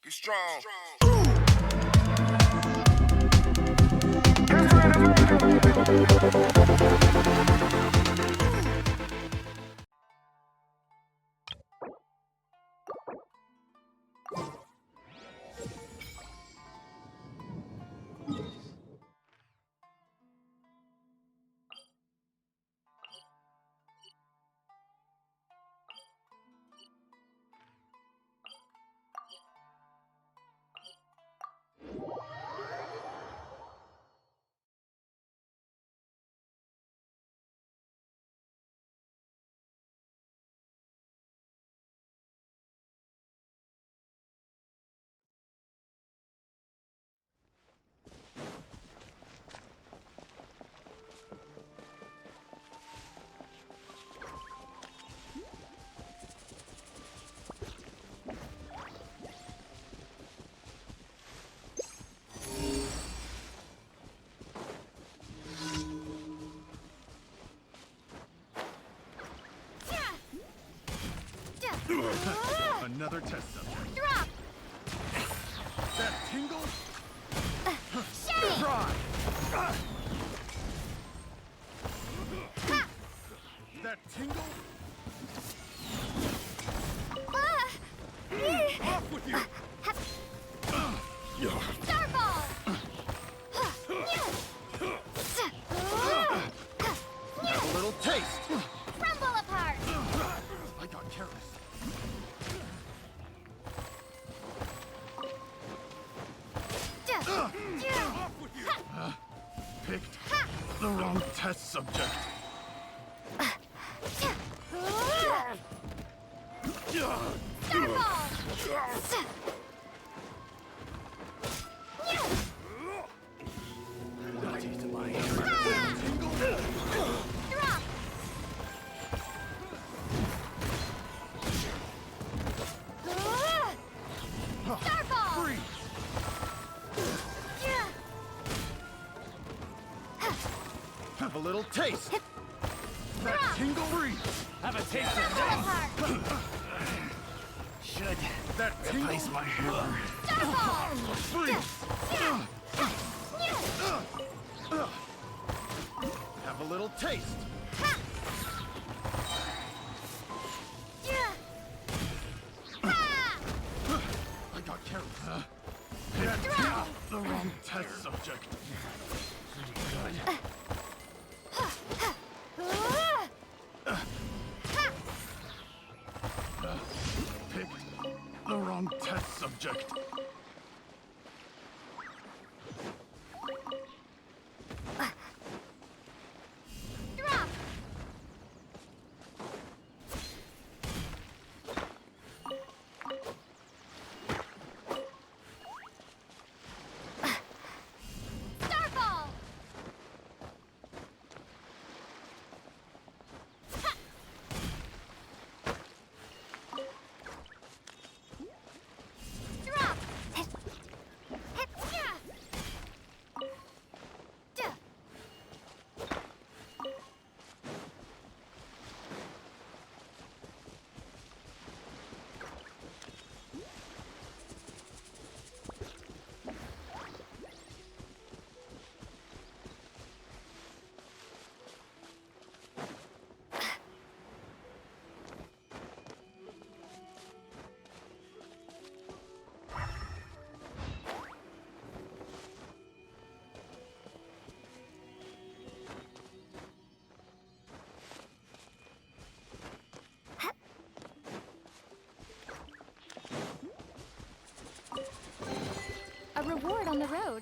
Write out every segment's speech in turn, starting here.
Get strong. Another test subject. Drop! That tingle? Shame! Try! That tingle? Off with you! Starball! Have a little taste! Crumble apart! I got careless. Off with you! Picked the wrong test subject. Starball! Not into my Drop! Starball! Freeze! Have a little taste. That Drop! tingle freeze. Have a taste Crumble of apart! Should That tingle replace my hammer. Starball! freeze. Have a little taste. I got careless. Drop! The wrong test subject. Picked the wrong test subject. Drop! Starball! Drop! A reward on the road.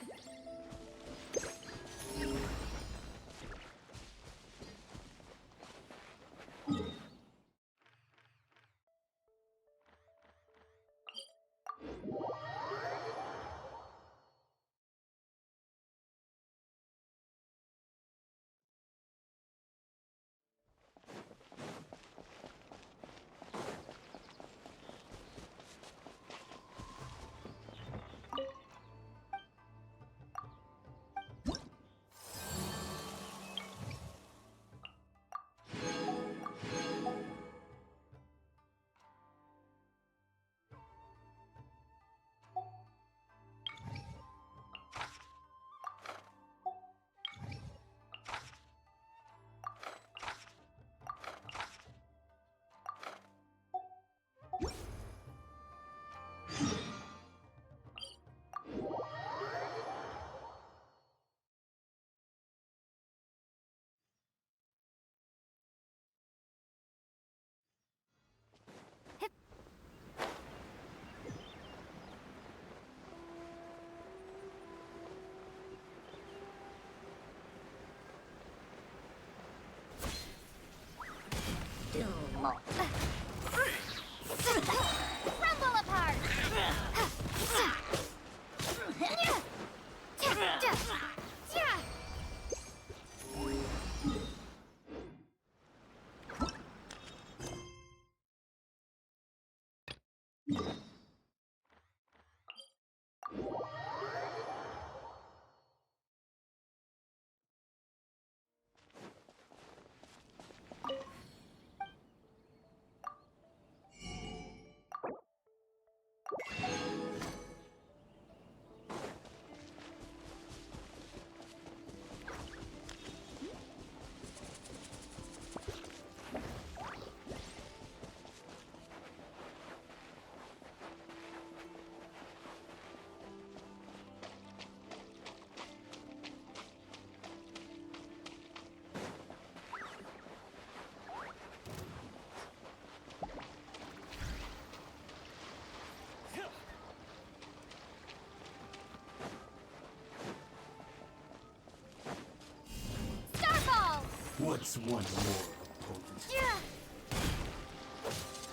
What's one more opponent? Yeah.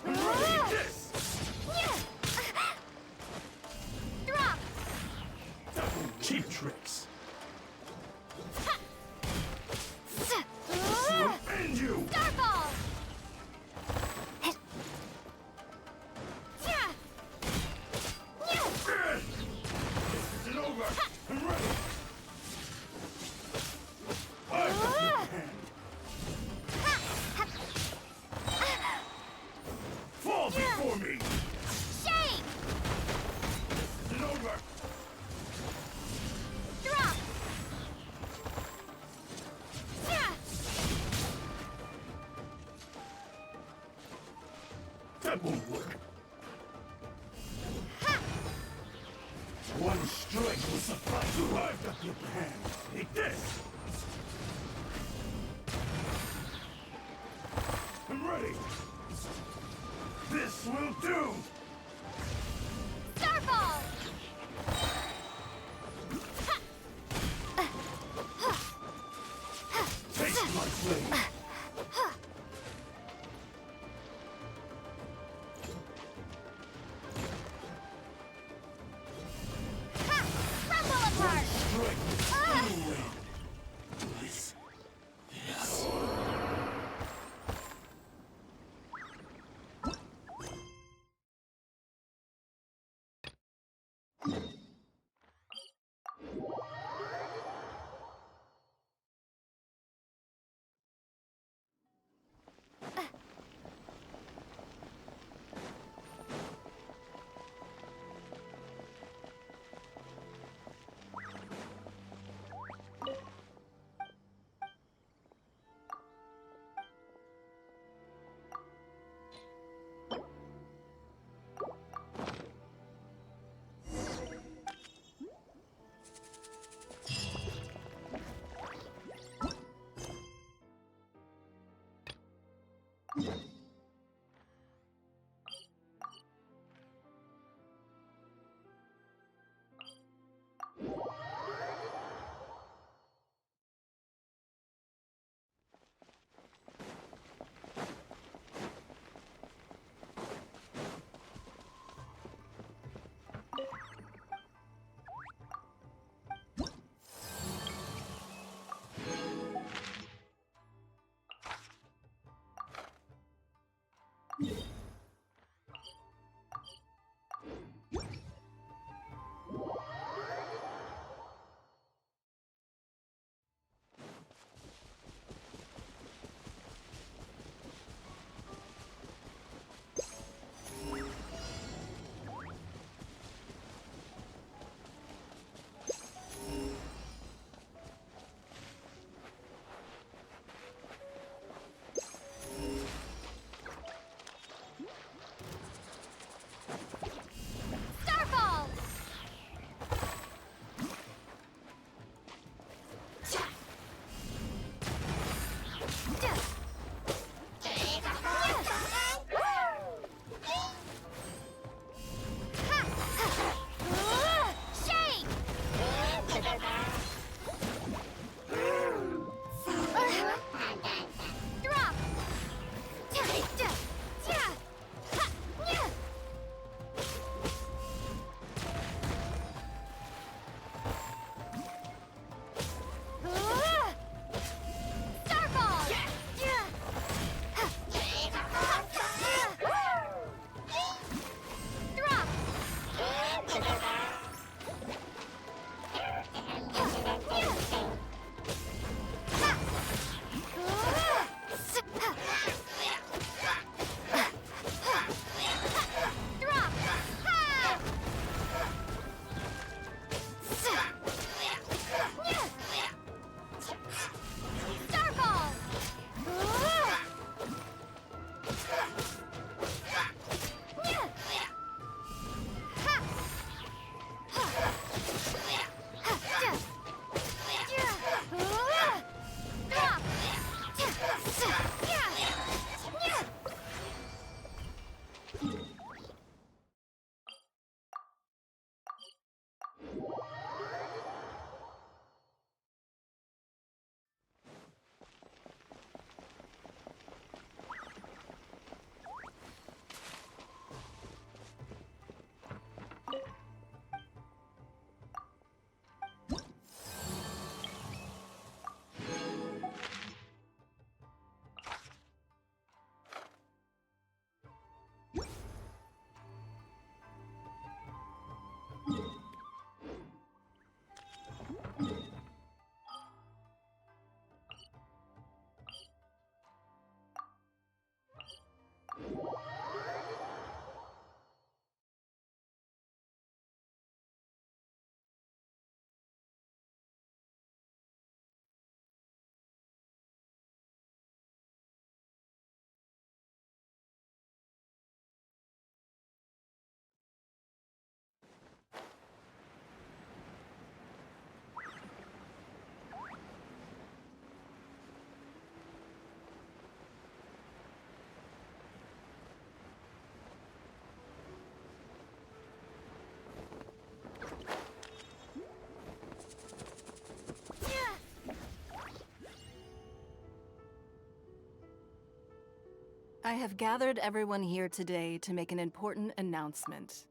Ready this! Yeah. Drop. Cheap tricks. And you! Starfall. Yeah. Yeah. Is it over? I'm ready! Fall before me! Shake. Is it over? Drop. Yeah. That won't work. Ha. One strike will suffice. I've got the upper hand. Take this! I'm ready! This will do! Starfall. Taste my blade. Crumble apart. Strike with Ah. full weight. I have gathered everyone here today to make an important announcement.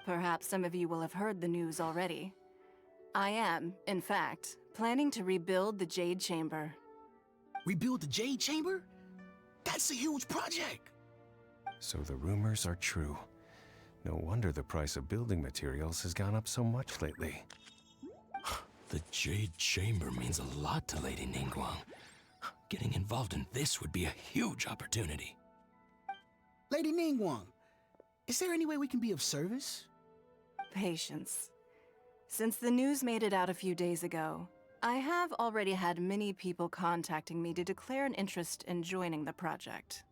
Perhaps some of you will have heard the news already. I am, in fact, planning to rebuild the Jade Chamber. Rebuild the Jade Chamber? That's a huge project! So the rumors are true. No wonder the price of building materials has gone up so much lately. The Jade Chamber means a lot to Lady Ningguang. Getting involved in this would be a huge opportunity. Lady Ningguang, is there any way we can be of service? Patience. Since the news made it out a few days ago, I have already had many people contacting me to declare an interest in joining the project.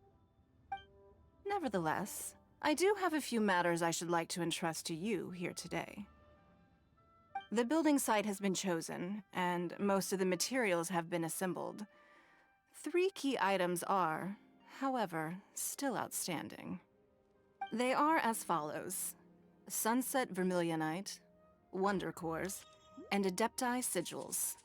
Nevertheless, I do have a few matters I should like to entrust to you here today. The building site has been chosen, and most of the materials have been assembled. 3 key items are, however, still outstanding. They are as follows: Sunset Vermilionite, Wonder Cores, and Adepti Sigils.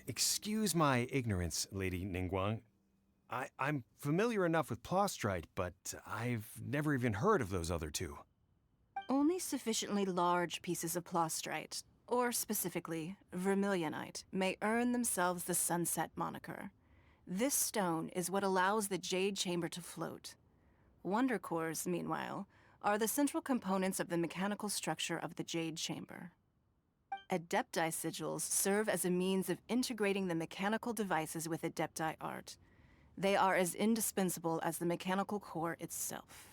Excuse my ignorance, Lady Ningguang. I'm familiar enough with Plostrite, but I've never even heard of those other 2. Only sufficiently large pieces of Plostrite, or specifically Vermilionite, may earn themselves the Sunset moniker. This stone is what allows the Jade Chamber to float. Wonder Cores, meanwhile, are the central components of the mechanical structure of the Jade Chamber. Adepti Sigils serve as a means of integrating the mechanical devices with Adepti art. They are as indispensable as the mechanical core itself.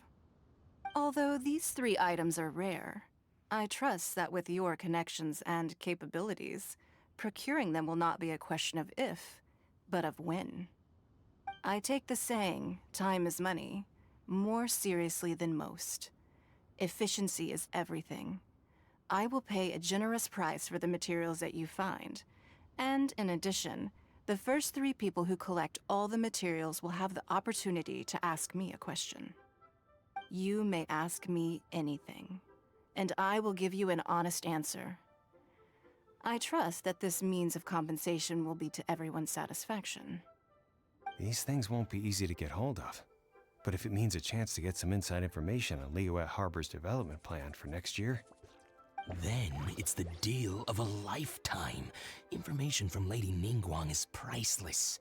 Although these 3 items are rare, I trust that with your connections and capabilities, procuring them will not be a question of if, but of when. I take the saying, time is money, more seriously than most. Efficiency is everything. I will pay a generous price for the materials that you find, and in addition, the first 3 people who collect all the materials will have the opportunity to ask me a question. You may ask me anything, and I will give you an honest answer. I trust that this means of compensation will be to everyone's satisfaction. These things won't be easy to get hold of. But if it means a chance to get some inside information on Liyue Harbor's development plan for next year... Then it's the deal of a lifetime. Information from Lady Ningguang is priceless.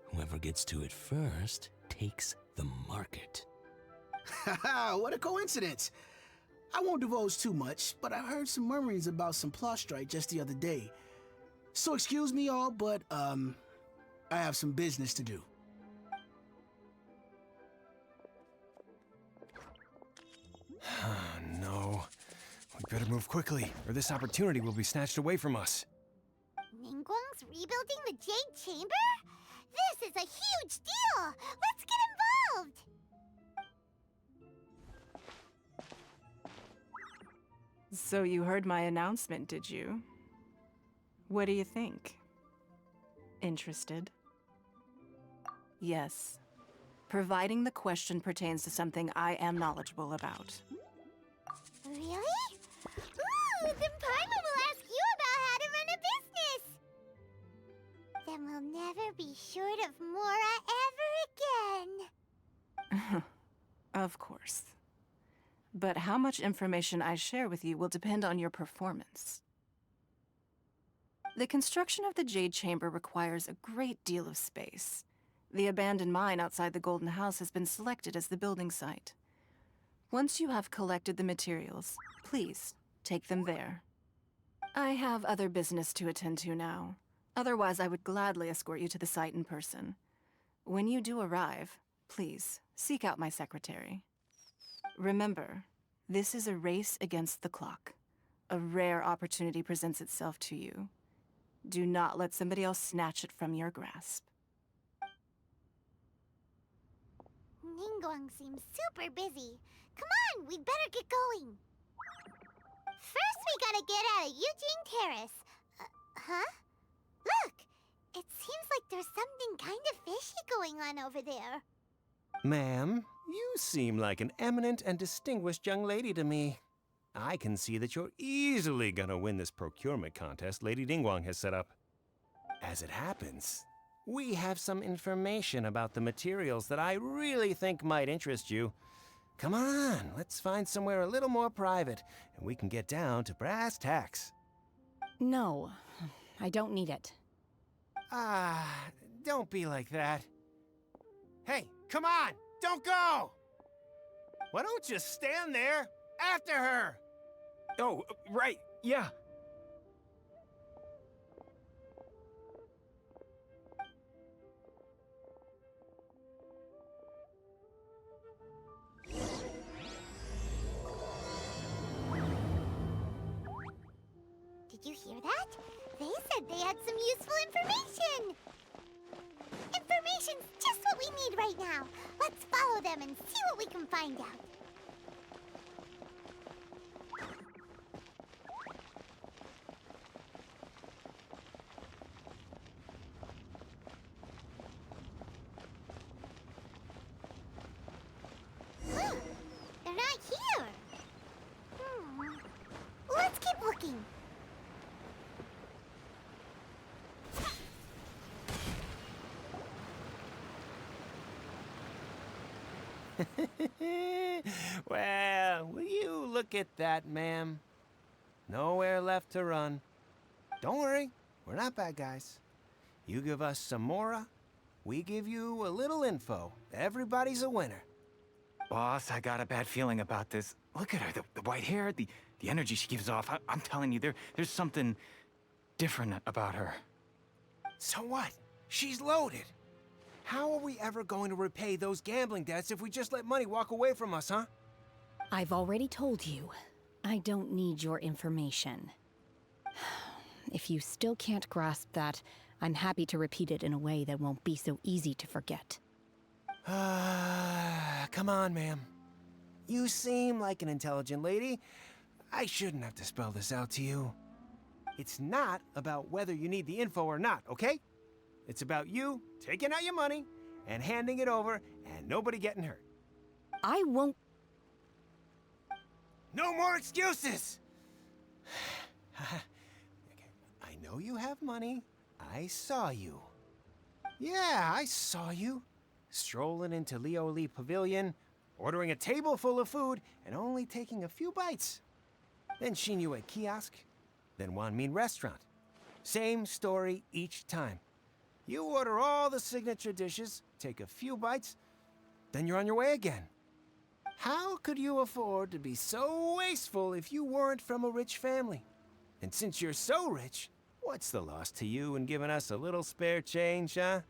Whoever gets to it first takes the market. Haha, what a coincidence! I won't divulge too much, but I heard some murmurings about some Plostrite just the other day. So excuse me all, but, I have some business to do. No. We better move quickly, or this opportunity will be snatched away from us. Ningguang's rebuilding the Jade Chamber? This is a huge deal! Let's get involved! So you heard my announcement, did you? What do you think? Interested? Yes. Providing the question pertains to something I am knowledgeable about. Really? Ooh, then Paimon will ask you about how to run a business! Then we'll never be short of Mora ever again. Of course. But how much information I share with you will depend on your performance. The construction of the Jade Chamber requires a great deal of space. The abandoned mine outside the Golden House has been selected as the building site. Once you have collected the materials, please take them there. I have other business to attend to now. Otherwise, I would gladly escort you to the site in person. When you do arrive, please seek out my secretary. Remember, this is a race against the clock. A rare opportunity presents itself to you. Do not let somebody else snatch it from your grasp. Ningguang seems super busy. Come on, we'd better get going. First, we gotta get out of Eugene Terrace. Huh? Look! It seems like there's something kind of fishy going on over there. Ma'am, you seem like an eminent and distinguished young lady to me. I can see that you're easily gonna win this procurement contest Lady Ningguang has set up. As it happens, we have some information about the materials that I really think might interest you. Come on, let's find somewhere a little more private, and we can get down to brass tacks. No, I don't need it. Don't be like that. Hey, come on, don't go! Why don't you stand there after her? Oh, right, yeah. Did you hear that? They said they had some useful information. Information's just what we need right now. Let's follow them and see what we can find out. Huh, they're not here. Let's keep looking. Well, will you look at that, ma'am? Nowhere left to run. Don't worry, we're not bad guys. You give us some mora, we give you a little info. Everybody's a winner. Boss, I got a bad feeling about this. Look at her, the white hair, the energy she gives off. I'm telling you, there's something different about her. So what? She's loaded. How are we ever going to repay those gambling debts if we just let money walk away from us, huh? I've already told you, I don't need your information. If you still can't grasp that, I'm happy to repeat it in a way that won't be so easy to forget. Come on, ma'am. You seem like an intelligent lady. I shouldn't have to spell this out to you. It's not about whether you need the info or not, okay? It's about you taking out your money and handing it over and nobody getting hurt. I won't. No more excuses! I know you have money. I saw you. Yeah, I saw you. Strolling into Leo Lee Pavilion, ordering a table full of food, and only taking a few bites. Then Shinue Kiosk, then Wanmin Restaurant. Same story each time. You order all the signature dishes, take a few bites, then you're on your way again. How could you afford to be so wasteful if you weren't from a rich family? And since you're so rich, what's the loss to you in giving us a little spare change, huh?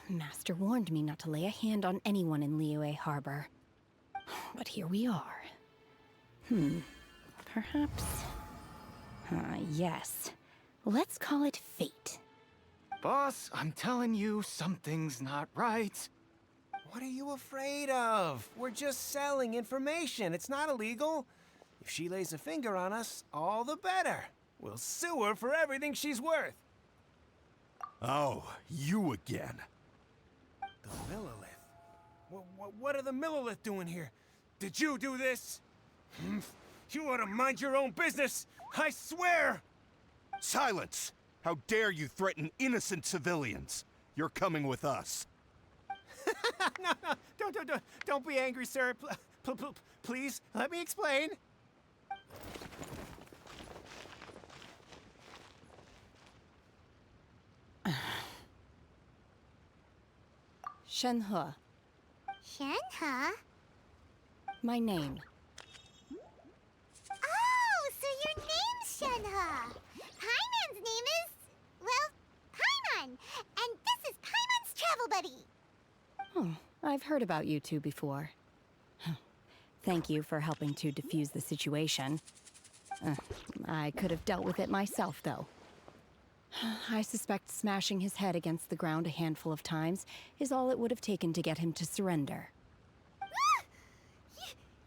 Master warned me not to lay a hand on anyone in Liyue Harbor. But here we are. Perhaps... yes. Let's call it fate. Boss, I'm telling you, something's not right. What are you afraid of? We're just selling information. It's not illegal. If she lays a finger on us, all the better. We'll sue her for everything she's worth. Oh, you again. The Millilith? What are the Millilith doing here? Did you do this? You ought to mind your own business, I swear! Silence! How dare you threaten innocent civilians? You're coming with us. No, don't be angry, sir. Please, let me explain. Shenhe, Shenhe? my name. Oh, so your name's Shenhe. Paimon's name is, well, Paimon. And this is Paimon's travel buddy. I've heard about you two before. Thank you for helping to defuse the situation. I could have dealt with it myself, though. I suspect smashing his head against the ground a handful of times is all it would have taken to get him to surrender.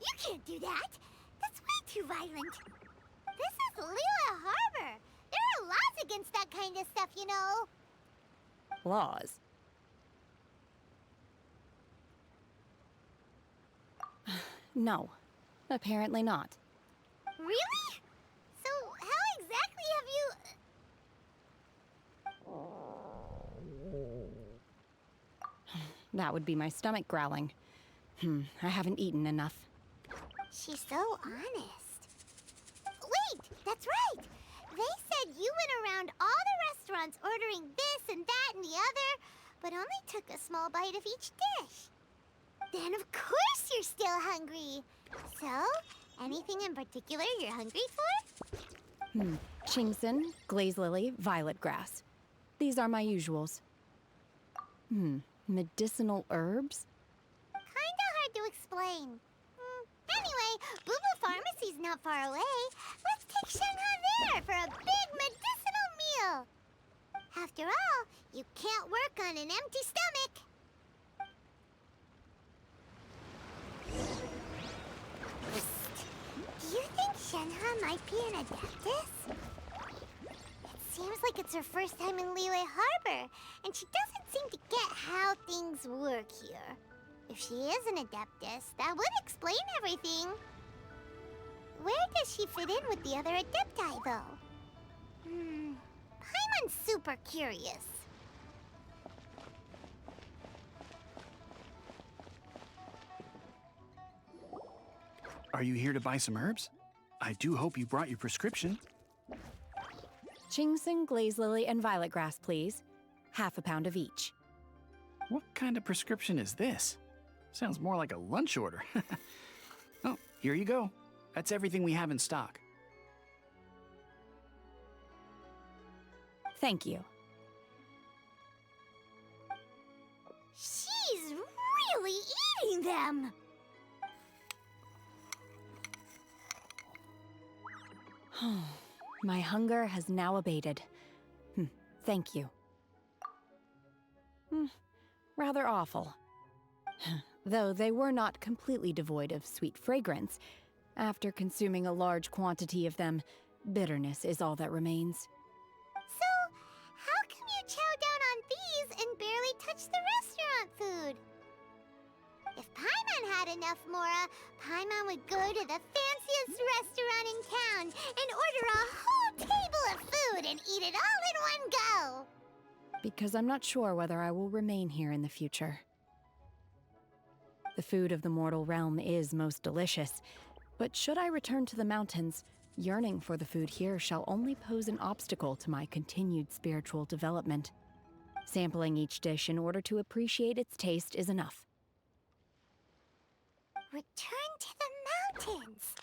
You can't do that. That's way too violent. This is Liyue Harbor. There are laws against that kind of stuff, you know. Laws? No, apparently not. Really? So how exactly have you... that would be my stomach growling. I haven't eaten enough. She's so honest. Wait, that's right! They said you went around all the restaurants ordering this and that and the other, but only took a small bite of each dish. Then of course you're still hungry. So, anything in particular you're hungry for? Chingson, glaze lily, violet grass. These are my usuals. Medicinal herbs? Kinda hard to explain. Anyway, Boo Boo Pharmacy's not far away. Let's take Shenhe there for a big medicinal meal. After all, you can't work on an empty stomach. Do you think Shenhe might be an adeptus? It seems like it's her first time in Liyue Harbor, and she doesn't seem to get how things work here. If she is an adeptus, that would explain everything. Where does she fit in with the other adepti, though? Paimon's super curious. Are you here to buy some herbs? I do hope you brought your prescription. Chingson, glaze lily, and violet grass, please. Half a pound of each. What kind of prescription is this? Sounds more like a lunch order. Oh, here you go. That's everything we have in stock. Thank you. She's really eating them! My hunger has now abated. Thank you. Rather awful. Though they were not completely devoid of sweet fragrance. After consuming a large quantity of them, bitterness is all that remains. So, how come you chow down on these and barely touch the restaurant food? If Paimon had enough Mora, Paimon would go to the fanciest restaurant in town and order a whole table of food and eat it all in one go. Because I'm not sure whether I will remain here in the future. The food of the mortal realm is most delicious, but should I return to the mountains, yearning for the food here shall only pose an obstacle to my continued spiritual development. Sampling each dish in order to appreciate its taste is enough. Return to the mountains!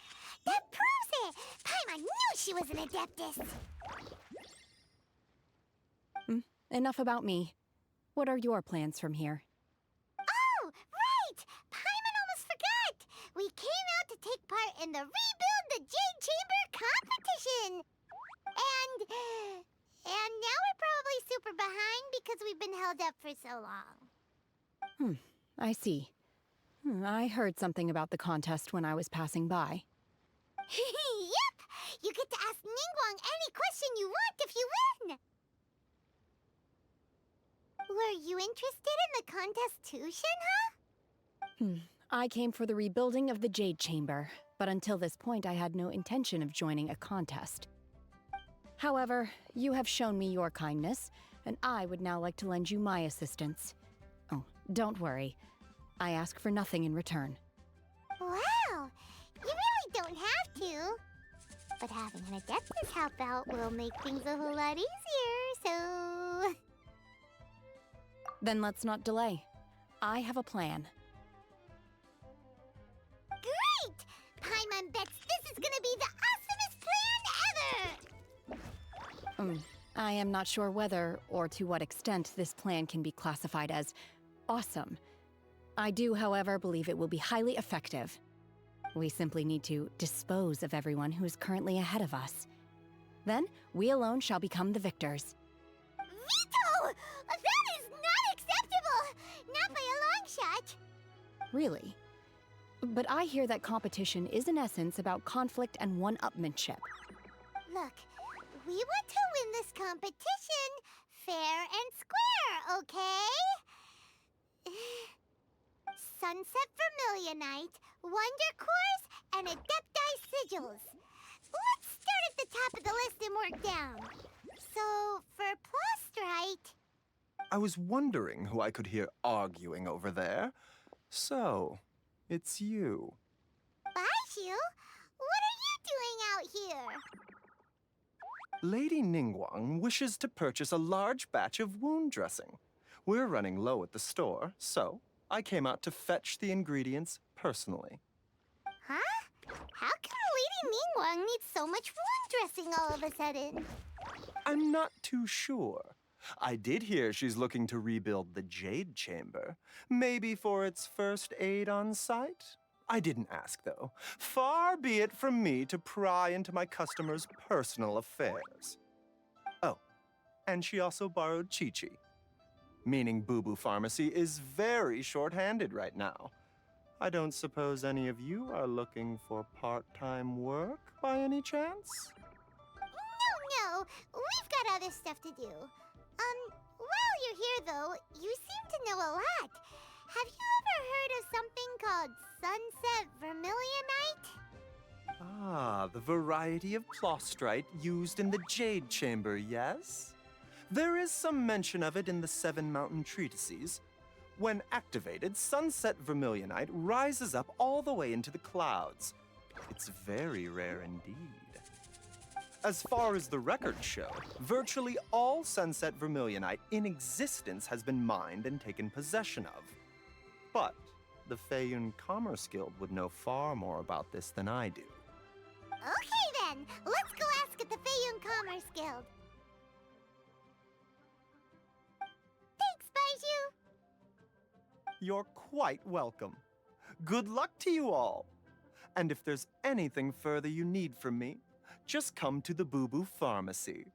That proves it! Paimon knew she was an adeptus! Enough about me. What are your plans from here? Oh, right! Paimon almost forgot! We came out to take part in the Rebuild the Jade Chamber competition! And now we're probably super behind because we've been held up for so long. I see. I heard something about the contest when I was passing by. Yep! You get to ask Ningguang any question you want if you win! Were you interested in the contest too, Shenhe? I came for the rebuilding of the Jade Chamber, but until this point I had no intention of joining a contest. However, you have shown me your kindness, and I would now like to lend you my assistance. Oh, don't worry. I ask for nothing in return. Wow! You really don't have to. But having an adeptus help out will make things a whole lot easier, so... Then let's not delay. I have a plan. Great! Paimon bets this is gonna be the awesomest plan ever! I am not sure whether or to what extent this plan can be classified as awesome. I do, however, believe it will be highly effective. We simply need to dispose of everyone who is currently ahead of us. Then, we alone shall become the victors. Veto! That is not acceptable! Not by a long shot! Really? But I hear that competition is in essence about conflict and one-upmanship. Look, we want to win this competition fair and square, okay? Sunset Vermilionite, Wonder Cores, and Adepti Sigils. Let's start at the top of the list and work down. So, for Plustrite... I was wondering who I could hear arguing over there. So, it's you. Baishu, what are you doing out here? Lady Ningguang wishes to purchase a large batch of wound dressing. We're running low at the store, so I came out to fetch the ingredients personally. Huh? How come Lady Ningguang needs so much wound dressing all of a sudden? I'm not too sure. I did hear she's looking to rebuild the Jade Chamber. Maybe for its first aid on site? I didn't ask, though. Far be it from me to pry into my customers' personal affairs. Oh, and she also borrowed Chi-Chi. Meaning Boo Boo Pharmacy is very short-handed right now. I don't suppose any of you are looking for part-time work by any chance? No, we've got other stuff to do. While you're here though, you seem to know a lot. Have you ever heard of something called Sunset Vermilionite? Ah, the variety of plostrite used in the Jade Chamber, yes? There is some mention of it in the Seven Mountain Treatises. When activated, Sunset Vermilionite rises up all the way into the clouds. It's very rare indeed. As far as the records show, virtually all Sunset Vermilionite in existence has been mined and taken possession of. But the Feiyun Commerce Guild would know far more about this than I do. Okay then, let's go ask at the Feiyun Commerce Guild. Thanks, Baishu. You're quite welcome. Good luck to you all. And if there's anything further you need from me, just come to the Boo Boo Pharmacy.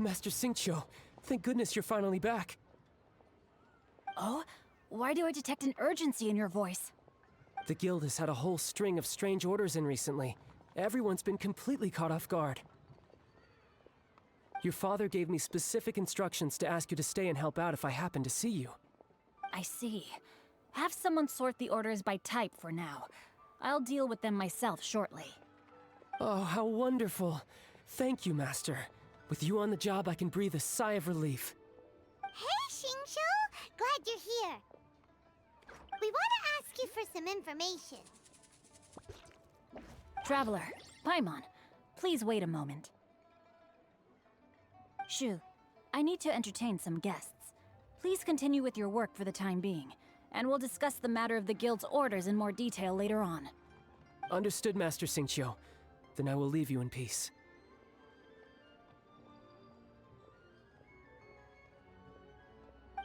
Master Xingqiu, thank goodness you're finally back. Oh? Why do I detect an urgency in your voice? The guild has had a whole string of strange orders in recently. Everyone's been completely caught off guard. Your father gave me specific instructions to ask you to stay and help out if I happen to see you. I see. Have someone sort the orders by type for now. I'll deal with them myself shortly. Oh, how wonderful. Thank you, Master. With you on the job, I can breathe a sigh of relief. Hey, Xingqiu! Glad you're here. We want to ask you for some information. Traveler, Paimon, please wait a moment. Shu, I need to entertain some guests. Please continue with your work for the time being, and we'll discuss the matter of the guild's orders in more detail later on. Understood, Master Xingqiu. Then I will leave you in peace.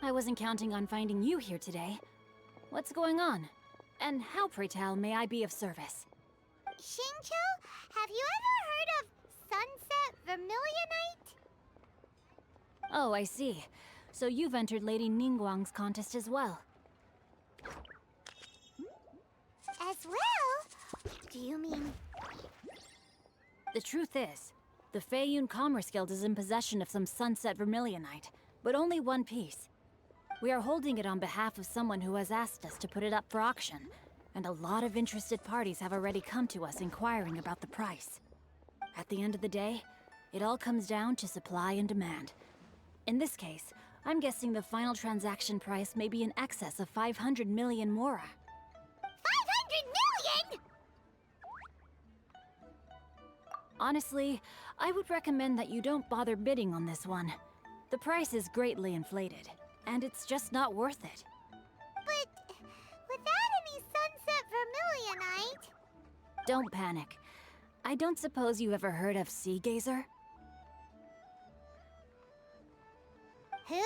I wasn't counting on finding you here today. What's going on? And how, pray tell, may I be of service? Xingqiu, have you ever heard of Sunset Vermilionite? Oh, I see. So you've entered Lady Ningguang's contest as well. As well? Do you mean... The truth is, the Feiyun Commerce Guild is in possession of some Sunset Vermilionite, but only one piece. We are holding it on behalf of someone who has asked us to put it up for auction, and a lot of interested parties have already come to us inquiring about the price. At the end of the day, it all comes down to supply and demand. In this case, I'm guessing the final transaction price may be in excess of 500 million mora. 500 million?! Honestly, I would recommend that you don't bother bidding on this one. The price is greatly inflated, and it's just not worth it. But without any Sunset Vermilionite... Don't panic. I don't suppose you ever heard of Sea Gazer? Who?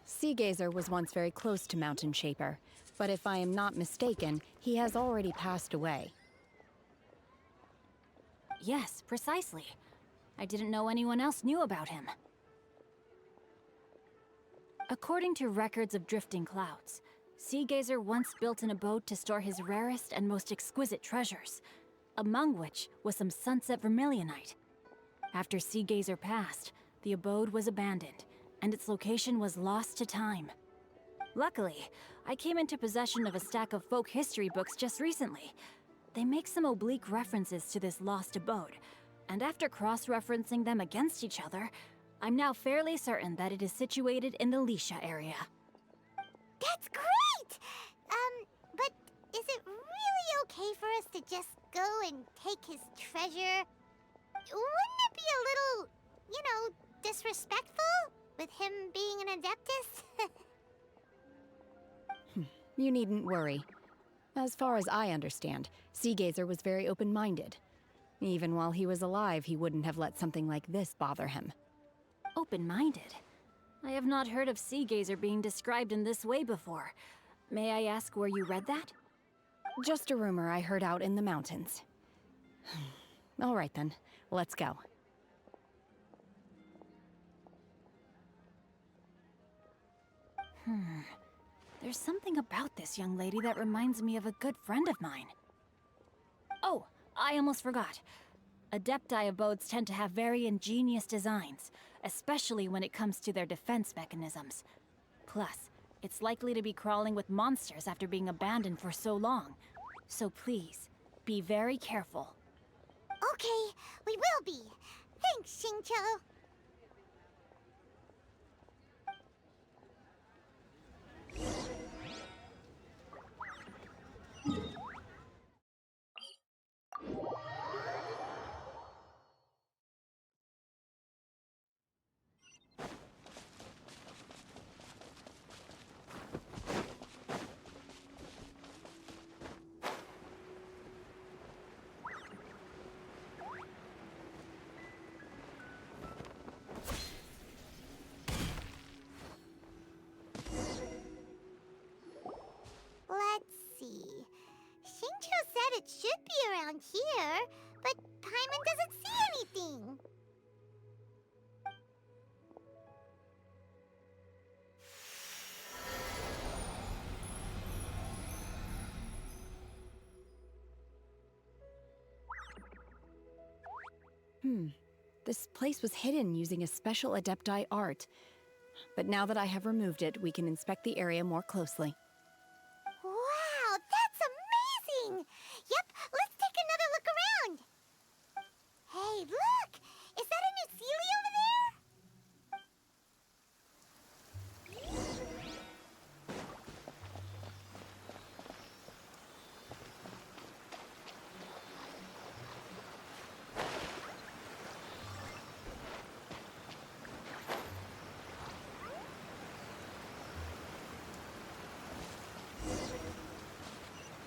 Sea Gazer was once very close to Mountain Shaper, but if I am not mistaken, he has already passed away. Yes, precisely. I didn't know anyone else knew about him. According to records of drifting clouds, Seagazer once built an abode to store his rarest and most exquisite treasures, among which was some sunset vermilionite. After Seagazer passed, the abode was abandoned, and its location was lost to time. Luckily, I came into possession of a stack of folk history books just recently. They make some oblique references to this lost abode, and after cross-referencing them against each other, I'm now fairly certain that it is situated in the Lisha area. That's great! But is it really okay for us to just go and take his treasure? Wouldn't it be a little, disrespectful with him being an Adeptus? You needn't worry. As far as I understand, Seagazer was very open-minded. Even while he was alive, he wouldn't have let something like this bother him. Open-minded? I have not heard of Seagazer being described in this way before. May I ask where you read that? Just a rumor I heard out in the mountains. All right then, let's go. There's something about this young lady that reminds me of a good friend of mine. Oh, I almost forgot. Adepti abodes tend to have very ingenious designs, especially when it comes to their defense mechanisms. Plus, it's likely to be crawling with monsters after being abandoned for so long. So please, be very careful. Okay, we will be. Thanks, Xingqiu. Let's see. Xingqiu said it should be around here, but Paimon doesn't see anything. This place was hidden using a special Adepti art. But now that I have removed it, we can inspect the area more closely. Wow, that's amazing! Yep, let's take another look around. Hey, look! Is that a new Sealy over there?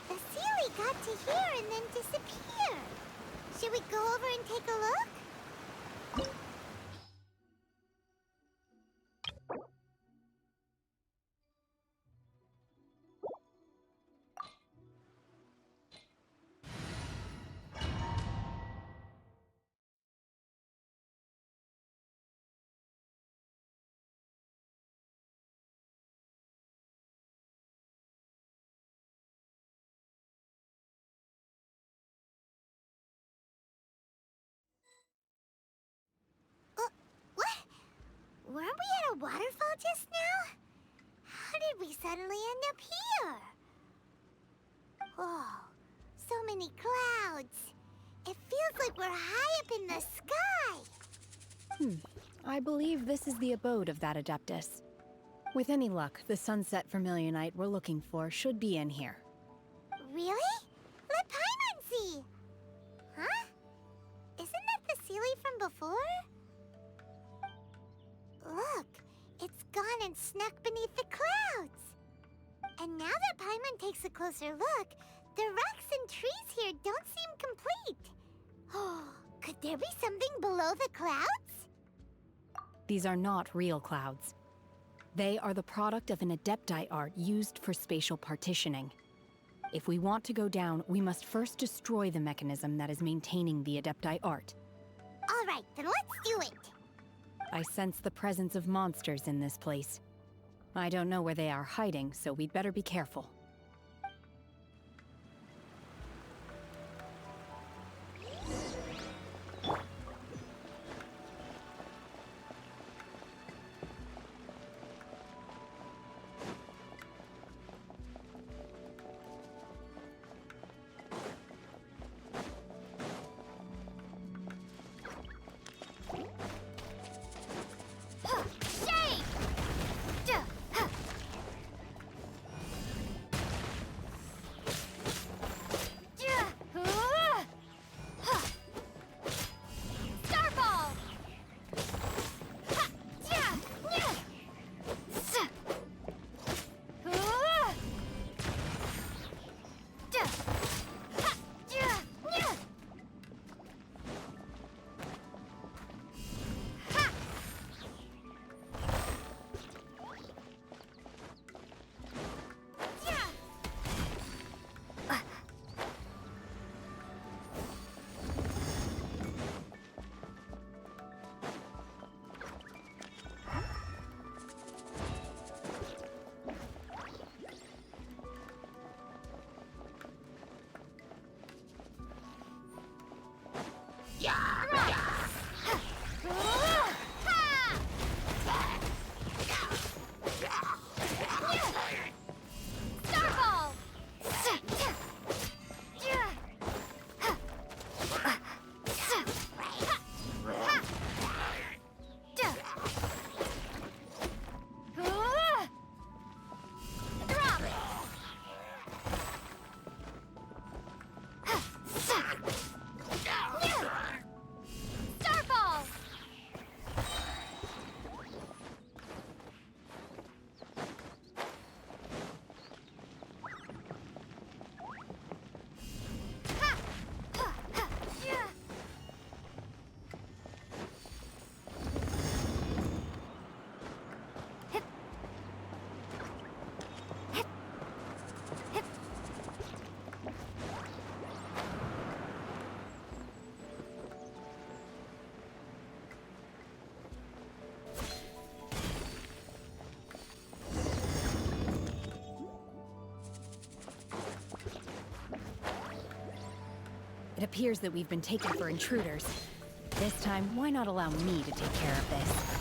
The Sealy got to here and then disappeared. Should we go over and take a look? What? Weren't we at a waterfall just now? How did we suddenly end up here? Oh, so many clouds. It feels like we're high up in the sky. I believe this is the abode of that Adeptus. With any luck, the sunset vermilionite we're looking for should be in here. Really? Let Paimon see. Huh? Isn't that the Sealy from before? Look, it's gone and snuck beneath the clouds. And now that Paimon takes a closer look, the rocks and trees here don't seem complete. Oh, could there be something below the clouds? These are not real clouds. They are the product of an Adepti art used for spatial partitioning. If we want to go down, we must first destroy the mechanism that is maintaining the Adepti art. All right, then let's do it. I sense the presence of monsters in this place. I don't know where they are hiding, so we'd better be careful. It appears that we've been taken for intruders. This time, why not allow me to take care of this?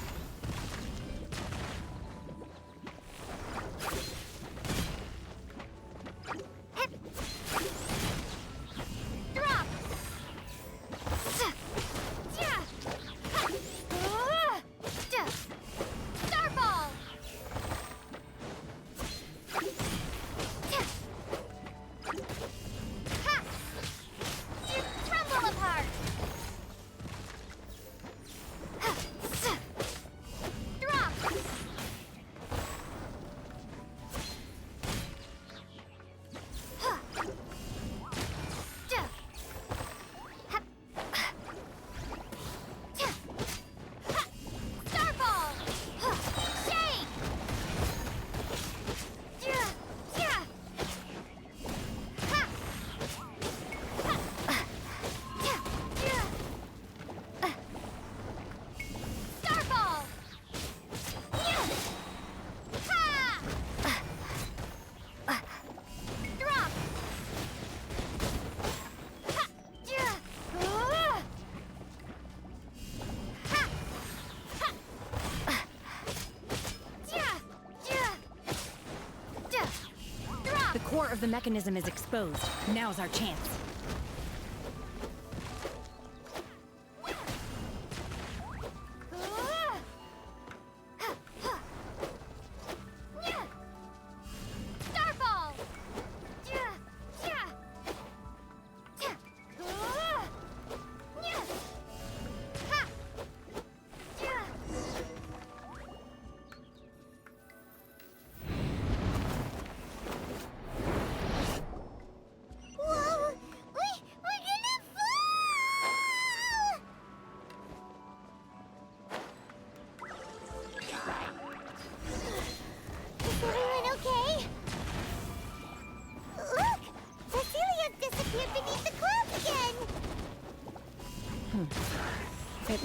The core of the mechanism is exposed. Now's our chance.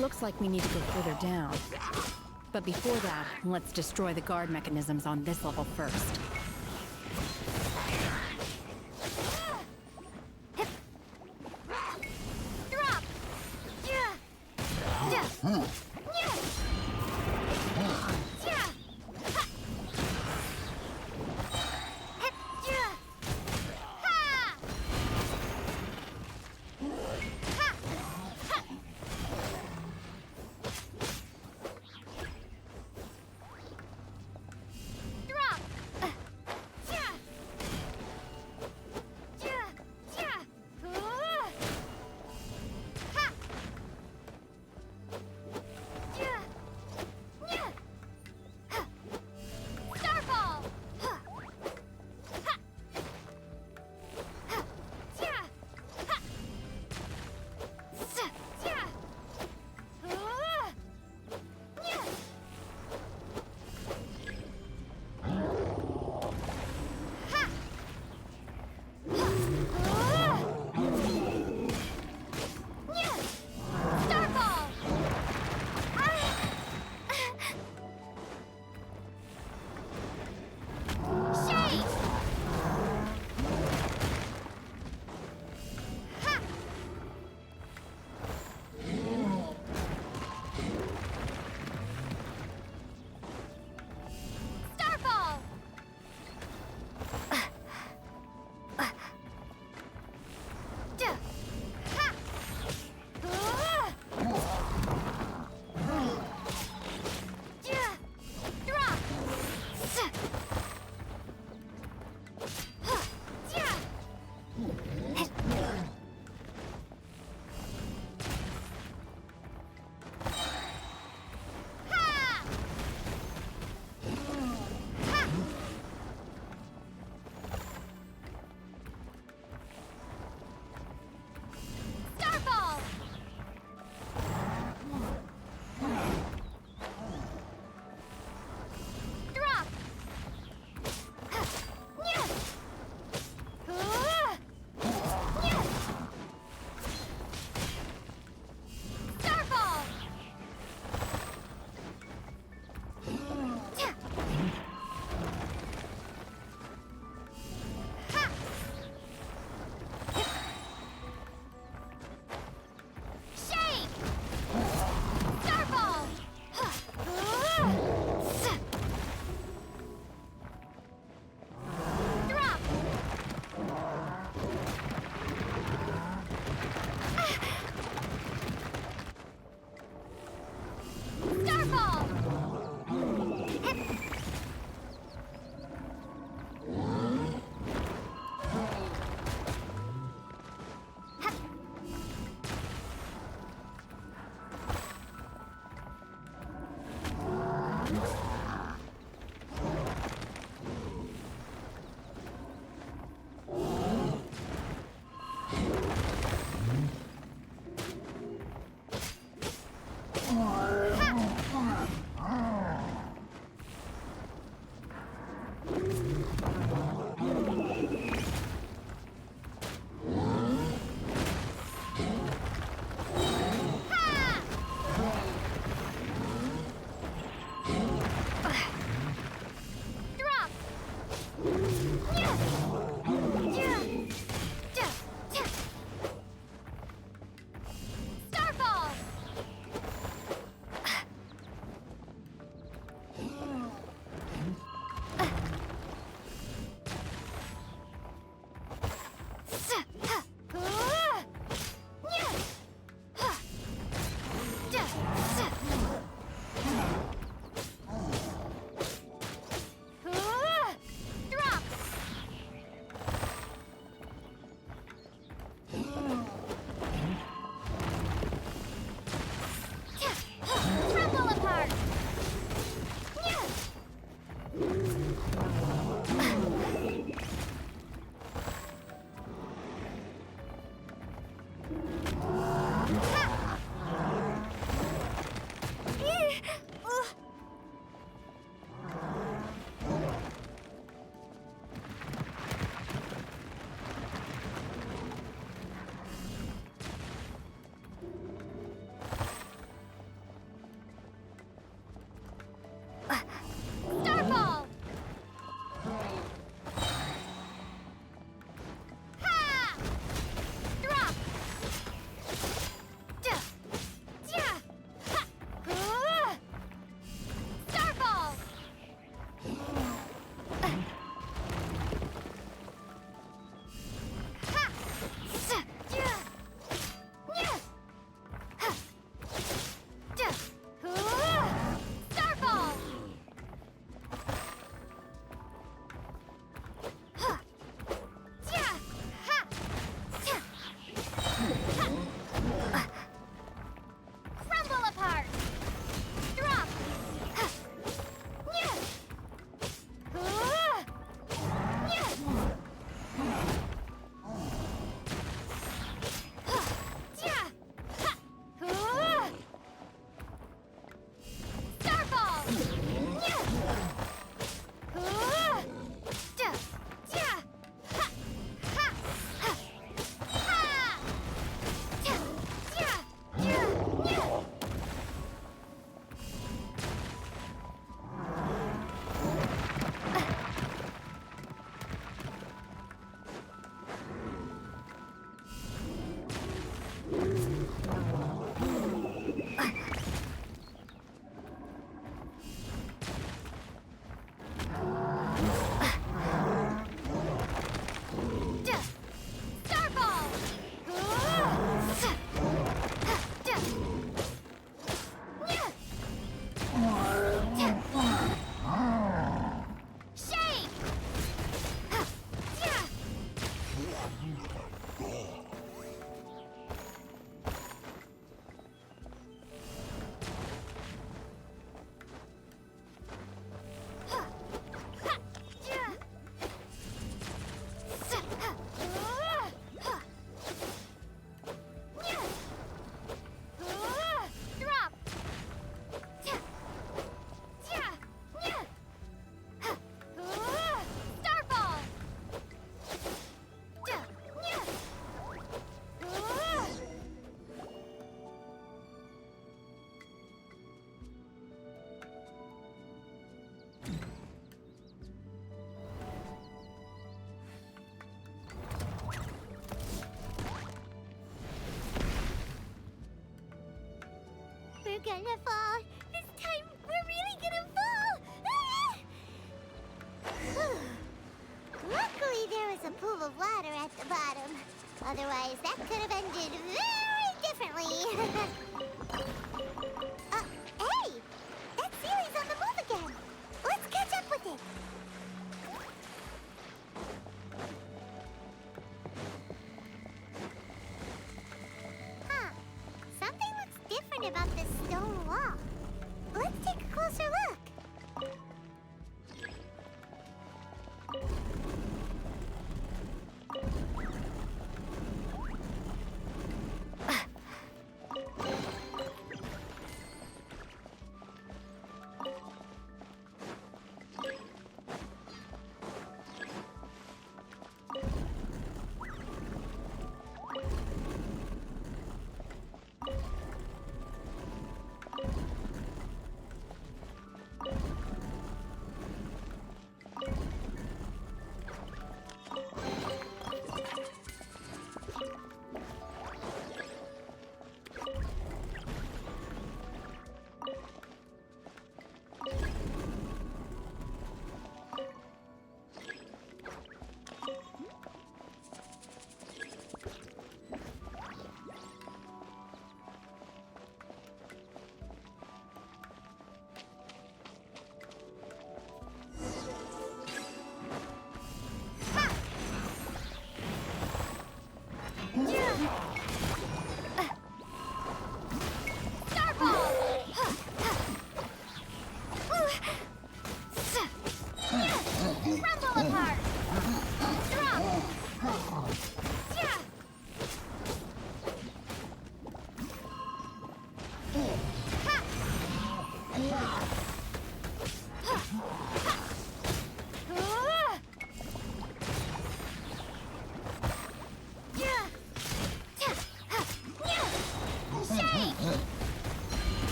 Looks like we need to go further down. But before that, let's destroy the guard mechanisms on this level first. Drop! Yeah! Yeah! wonderful. This time we're really gonna fall. Luckily, there is a pool of water at the bottom. Otherwise, that could have ended very differently. Hey! That Sealy's on the move again. Let's catch up with it. Huh. Something looks different about this stone wall. Let's take a closer look.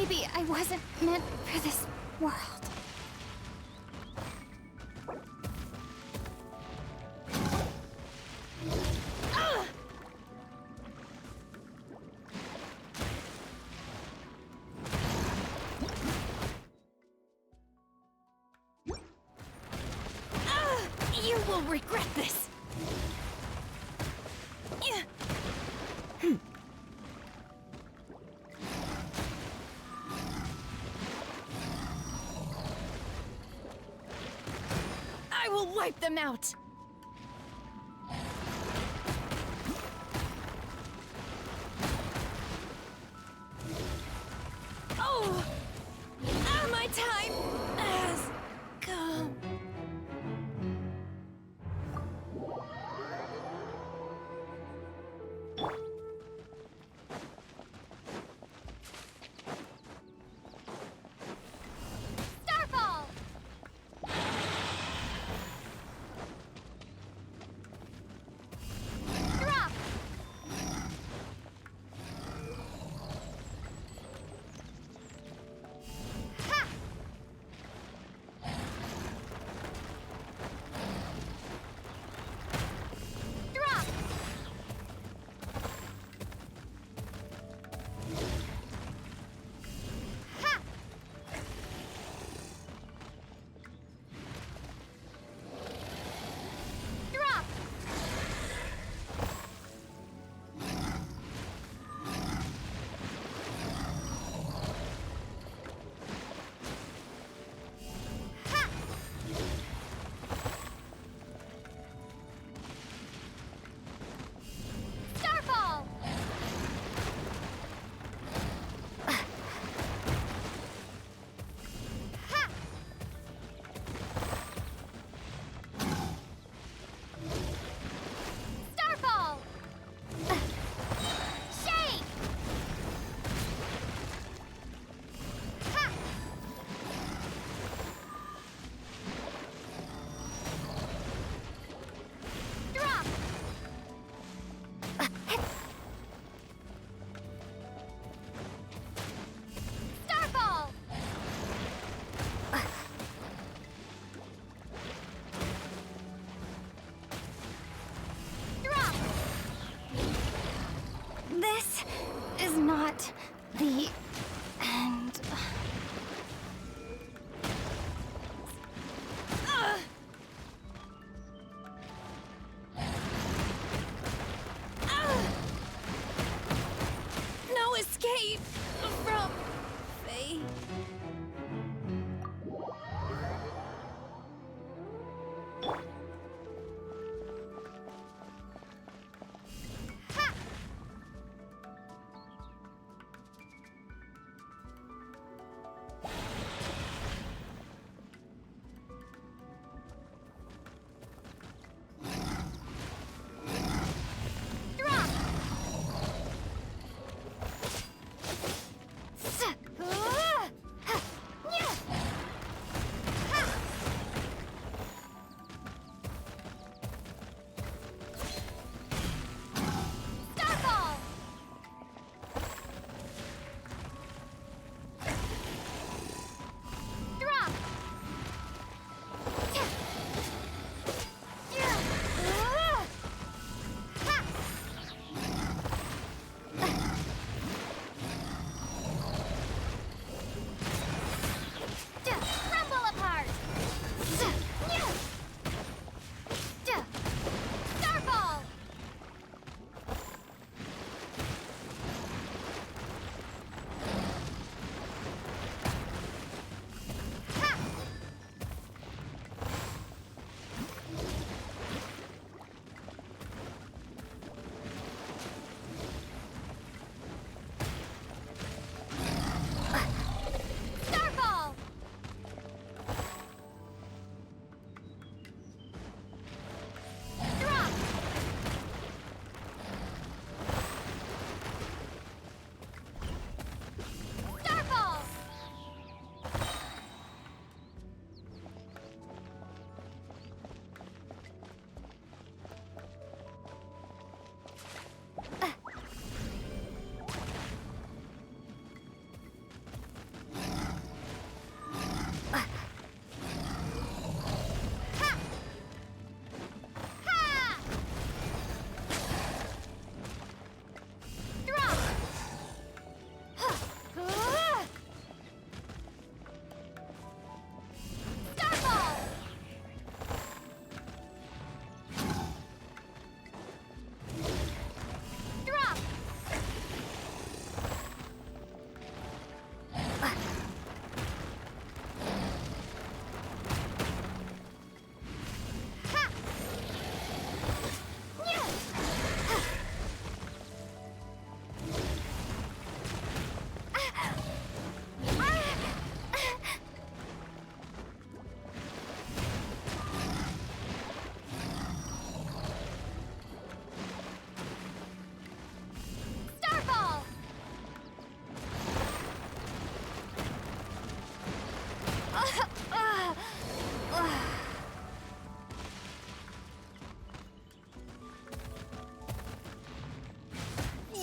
Maybe I wasn't meant for this world. You will regret this. I will wipe them out. Oh, my time has come.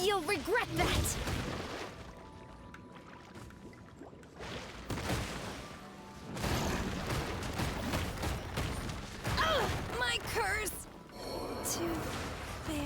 You'll regret that! My curse! Too fair.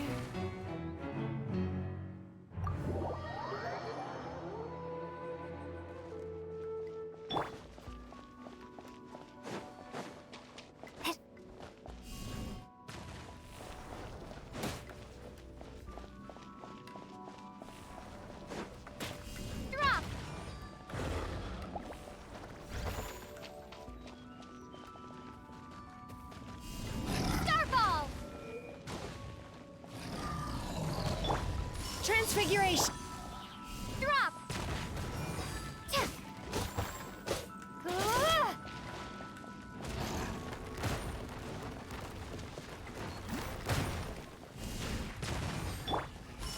Transfiguration! Drop!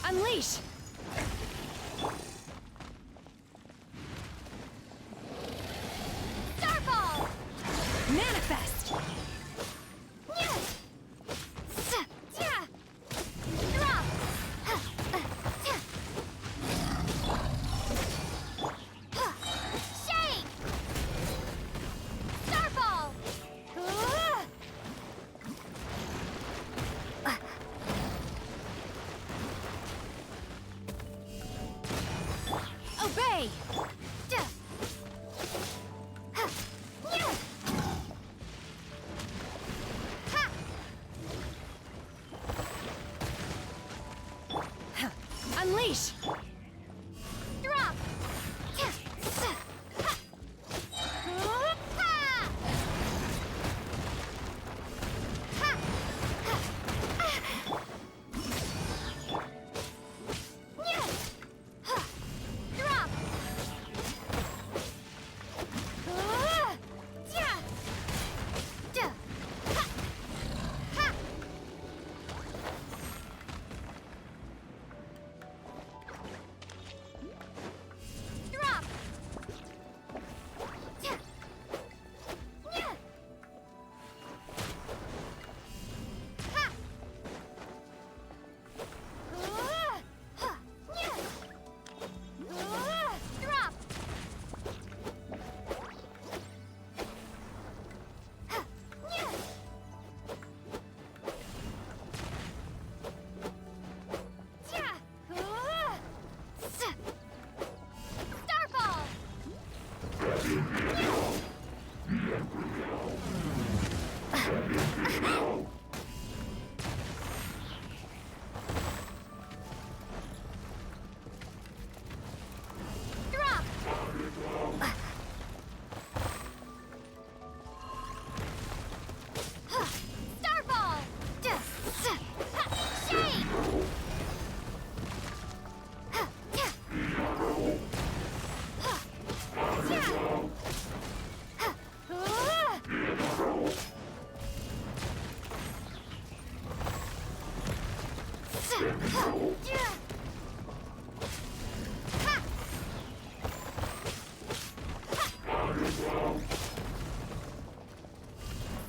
Unleash! Starball! Manifest! Obey! Unleash! Drop!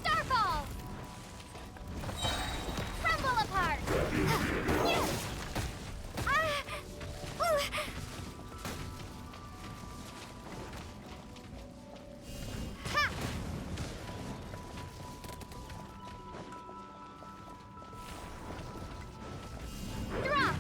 Starball! Crumble apart! Drop!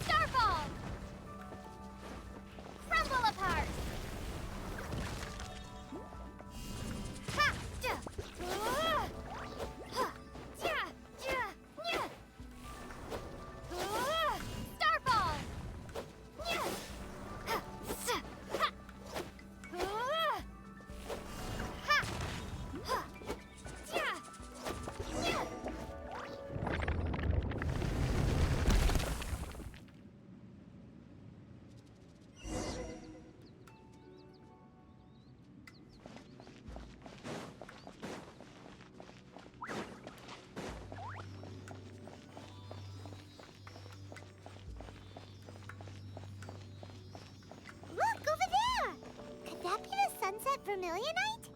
Starfall! Crumble apart! Ha! Ja! Ha! Ja! Ja! Nya! Starfall! Nya! Ha! Sa! Ha! Ha! Ha! Ja! Nya! Look, over there! Could that be the sunset vermilionite?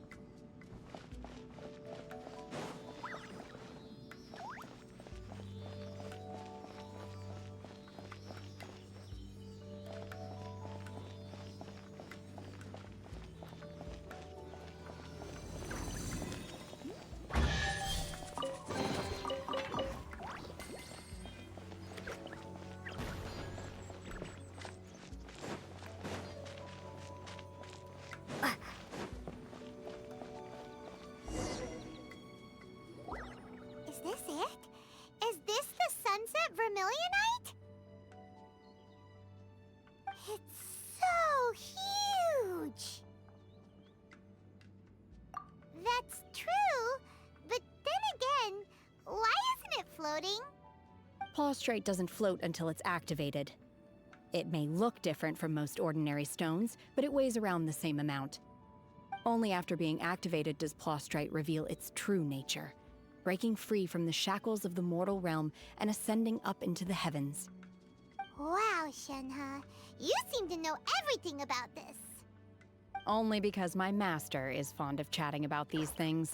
Is this it? Is this the sunset vermilionite? It's so huge! That's true, but then again, why isn't it floating? Plaustrite doesn't float until it's activated. It may look different from most ordinary stones, but it weighs around the same amount. Only after being activated does Plaustrite reveal its true nature, breaking free from the shackles of the mortal realm and ascending up into the heavens. Wow, Shenhe, you seem to know everything about this. Only because my master is fond of chatting about these things.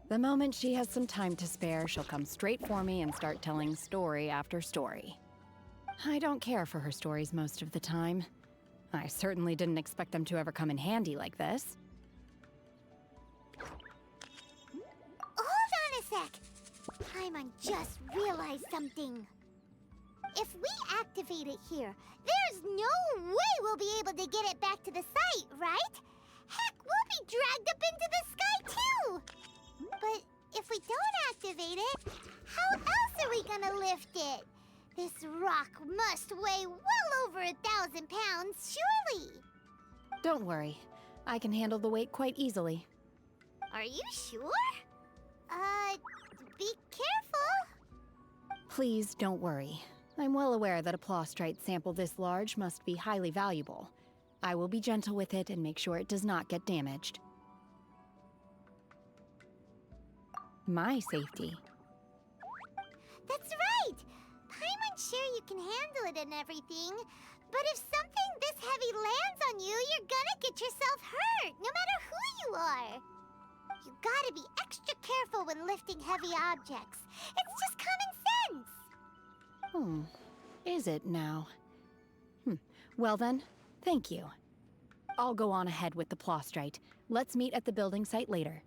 The moment she has some time to spare, she'll come straight for me and start telling story after story. I don't care for her stories most of the time. I certainly didn't expect them to ever come in handy like this. Hold on a sec! Paimon just realized something. If we activate it here, there's no way we'll be able to get it back to the site, right? Heck, we'll be dragged up into the sky too! But if we don't activate it, how else are we gonna lift it? This rock must weigh well over 1,000 pounds, surely! Don't worry. I can handle the weight quite easily. Are you sure? Be careful! Please don't worry. I'm well aware that a Plaustrite sample this large must be highly valuable. I will be gentle with it and make sure it does not get damaged. My safety. That's right! Paimon's sure you can handle it and everything, but if something this heavy lands on you, you're gonna get yourself hurt, no matter who you are. You gotta be extra careful when lifting heavy objects. It's just common sense. Is it now? Well then, thank you. I'll go on ahead with the Plaustrite. Let's meet at the building site later.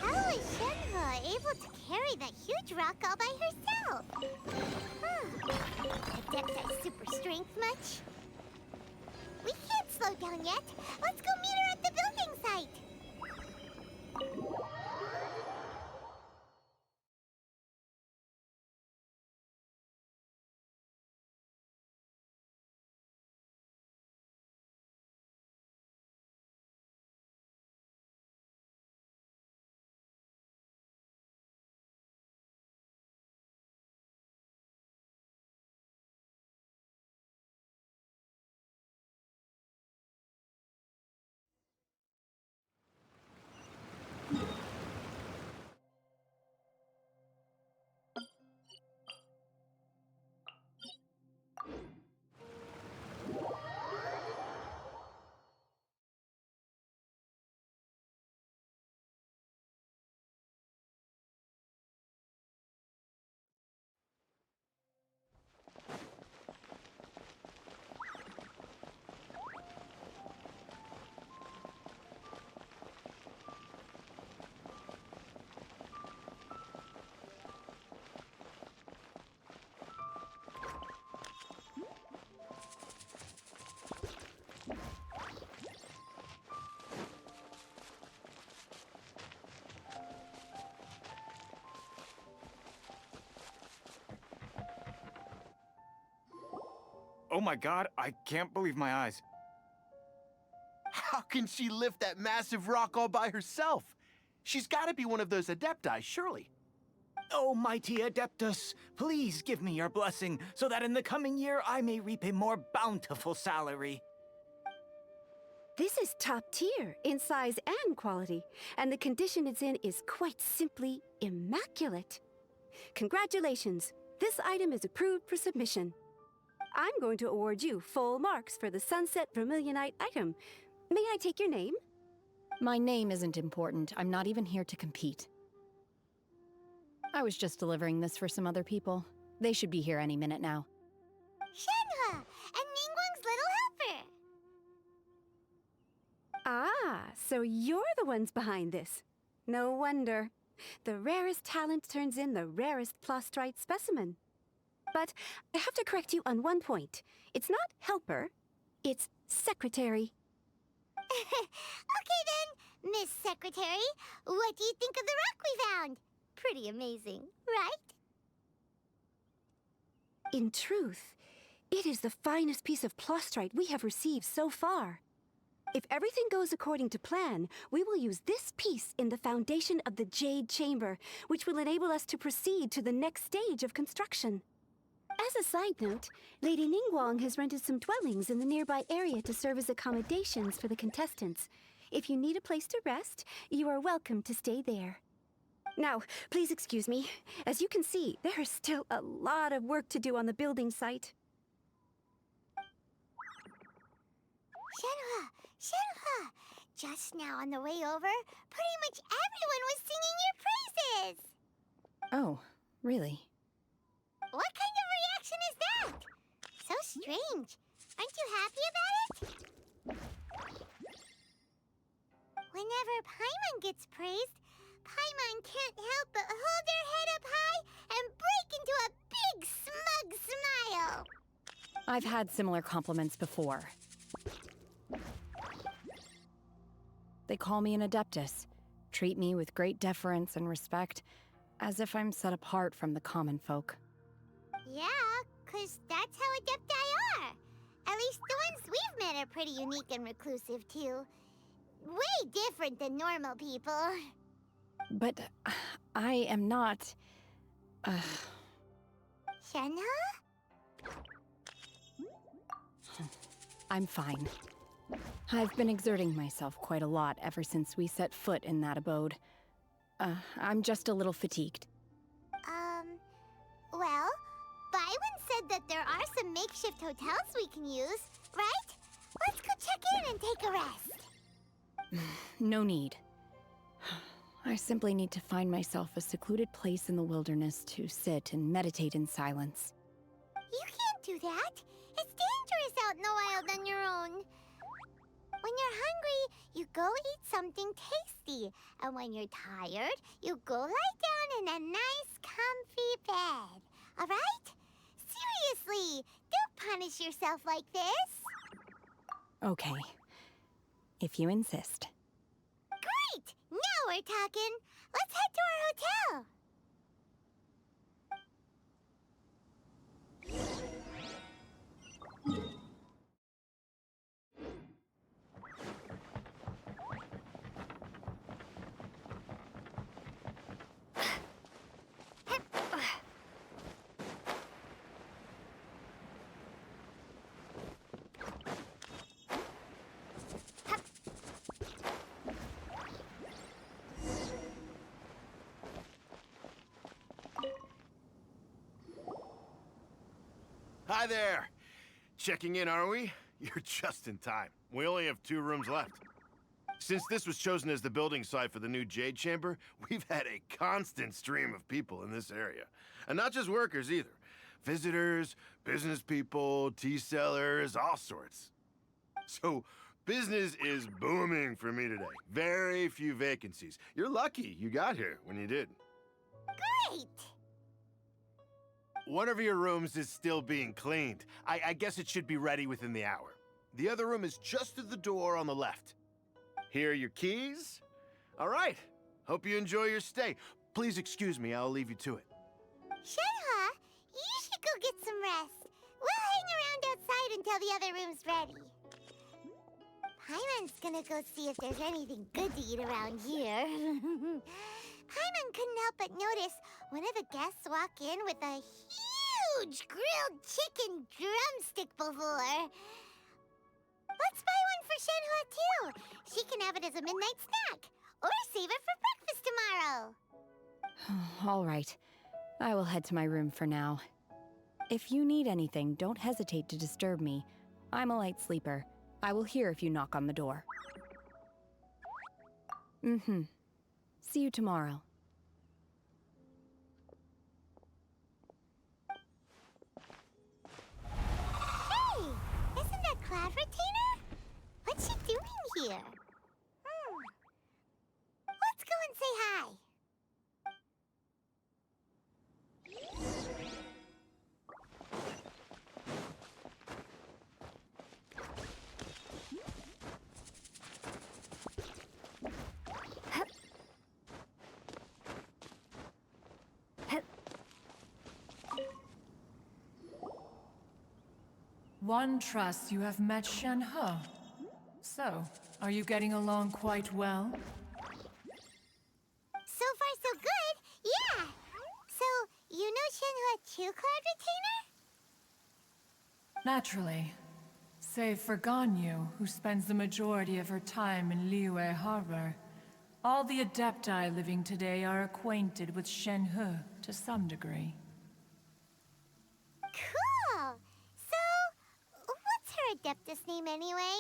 How is Shenhe able to carry that huge rock all by herself? Adept at super strength much? We can't slow down yet. Let's go meet her at the building site. Oh my god, I can't believe my eyes. How can she lift that massive rock all by herself? She's gotta be one of those adepti, surely. Oh, mighty Adeptus, please give me your blessing so that in the coming year I may reap a more bountiful salary. This is top tier in size and quality, and the condition it's in is quite simply immaculate. Congratulations, this item is approved for submission. I'm going to award you full marks for the Sunset Vermilionite item. May I take your name? My name isn't important. I'm not even here to compete. I was just delivering this for some other people. They should be here any minute now. Shenhua, and Ningguang's little helper. Ah, so you're the ones behind this. No wonder. The rarest talent turns in the rarest Plostrite specimen. But I have to correct you on one point. It's not helper, it's secretary. Okay then, Miss Secretary, what do you think of the rock we found? Pretty amazing, right? In truth, it is the finest piece of Plostrite we have received so far. If everything goes according to plan, we will use this piece in the foundation of the Jade Chamber, which will enable us to proceed to the next stage of construction. As a side note, Lady Ningguang has rented some dwellings in the nearby area to serve as accommodations for the contestants. If you need a place to rest, you are welcome to stay there. Now, please excuse me. As you can see, there is still a lot of work to do on the building site. Shenhua, Shenhua! Just now on the way over, pretty much everyone was singing your praises! Oh, really? What kind of reaction is that? So strange. Aren't you happy about it? Whenever Paimon gets praised, Paimon can't help but hold their head up high and break into a big smug smile. I've had similar compliments before. They call me an Adeptus, treat me with great deference and respect, as if I'm set apart from the common folk. Yeah, 'cause that's how adepti are. At least the ones we've met are pretty unique and reclusive, too. Way different than normal people. But I am not... Shenhua? I'm fine. I've been exerting myself quite a lot ever since we set foot in that abode. I'm just a little fatigued. Well, Byron said that there are some makeshift hotels we can use, right? Let's go check in and take a rest. No need. I simply need to find myself a secluded place in the wilderness to sit and meditate in silence. You can't do that. It's dangerous out in the wild on your own. When you're hungry, you go eat something tasty. And when you're tired, you go lie down in a nice, comfy bed. All right? Seriously, don't punish yourself like this. Okay. If you insist. Great! Now we're talking. Let's head to our hotel. Hi there! Checking in, are we? You're just in time. We only have 2 rooms left. Since this was chosen as the building site for the new Jade Chamber, we've had a constant stream of people in this area. And not just workers either. Visitors, business people, tea sellers, all sorts. So, business is booming for me today. Very few vacancies. You're lucky you got here when you did. Great! One of your rooms is still being cleaned. I guess it should be ready within the hour. The other room is just through the door on the left. Here are your keys. All right. Hope you enjoy your stay. Please excuse me, I'll leave you to it. Shenhua, you should go get some rest. We'll hang around stand outside until the other room's ready. Paimon's gonna go see if there's anything good to eat around here. Paimon couldn't help but notice one of the guests walk in with a huge grilled chicken drumstick before. Let's buy one for Shenhua too. She can have it as a midnight snack, or save it for breakfast tomorrow. All right. I will head to my room for now. If you need anything, don't hesitate to disturb me. I'm a light sleeper. I will hear if you knock on the door. See you tomorrow. Hey! Isn't that Cloud Retainer? What's she doing here? Let's go and say hi. One trusts you have met Shenhe. So, are you getting along quite well? So far, so good. Yeah. So, you know Shenhua too, Cloud Retainer? Naturally. Save for Ganyu, who spends the majority of her time in Liyue Harbor. All the Adepti living today are acquainted with Shenhe to some degree. Cool. So, what's her Adeptus name anyway?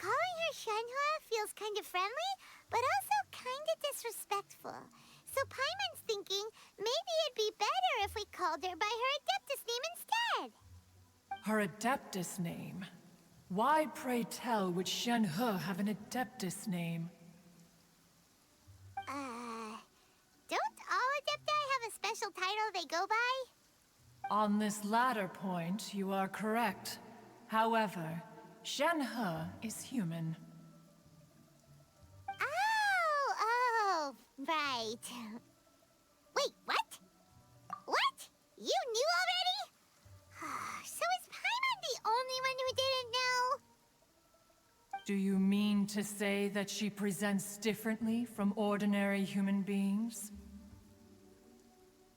Calling her Shenhua feels kind of friendly, but also kind of disrespectful. So Paimon's thinking maybe it'd be better if we called her by her Adeptus name instead. Her Adeptus name? Why, pray tell, would Shenhe have an Adeptus name? Don't all Adepti have a special title they go by? On this latter point, you are correct. However, Shenhe is human. Oh, right. Wait, what? What? You knew already? So is Paimon the only one who didn't know? Do you mean to say that she presents differently from ordinary human beings?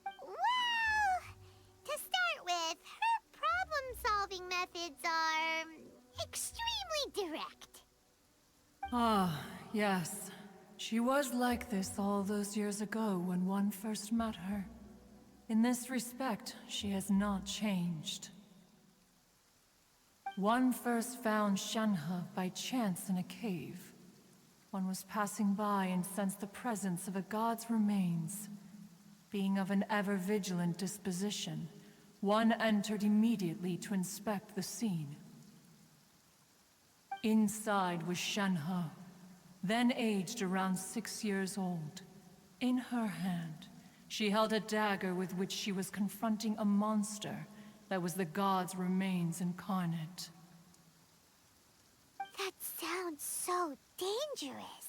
Well, to start with, her problem-solving methods are extremely direct. Ah, yes. She was like this all those years ago when one first met her. In this respect, she has not changed. One first found Shenhe by chance in a cave. One was passing by and sensed the presence of a god's remains. Being of an ever-vigilant disposition, one entered immediately to inspect the scene. Inside was Shenhe, then aged around 6 years old. In her hand, she held a dagger with which she was confronting a monster that was the god's remains incarnate. That sounds so dangerous.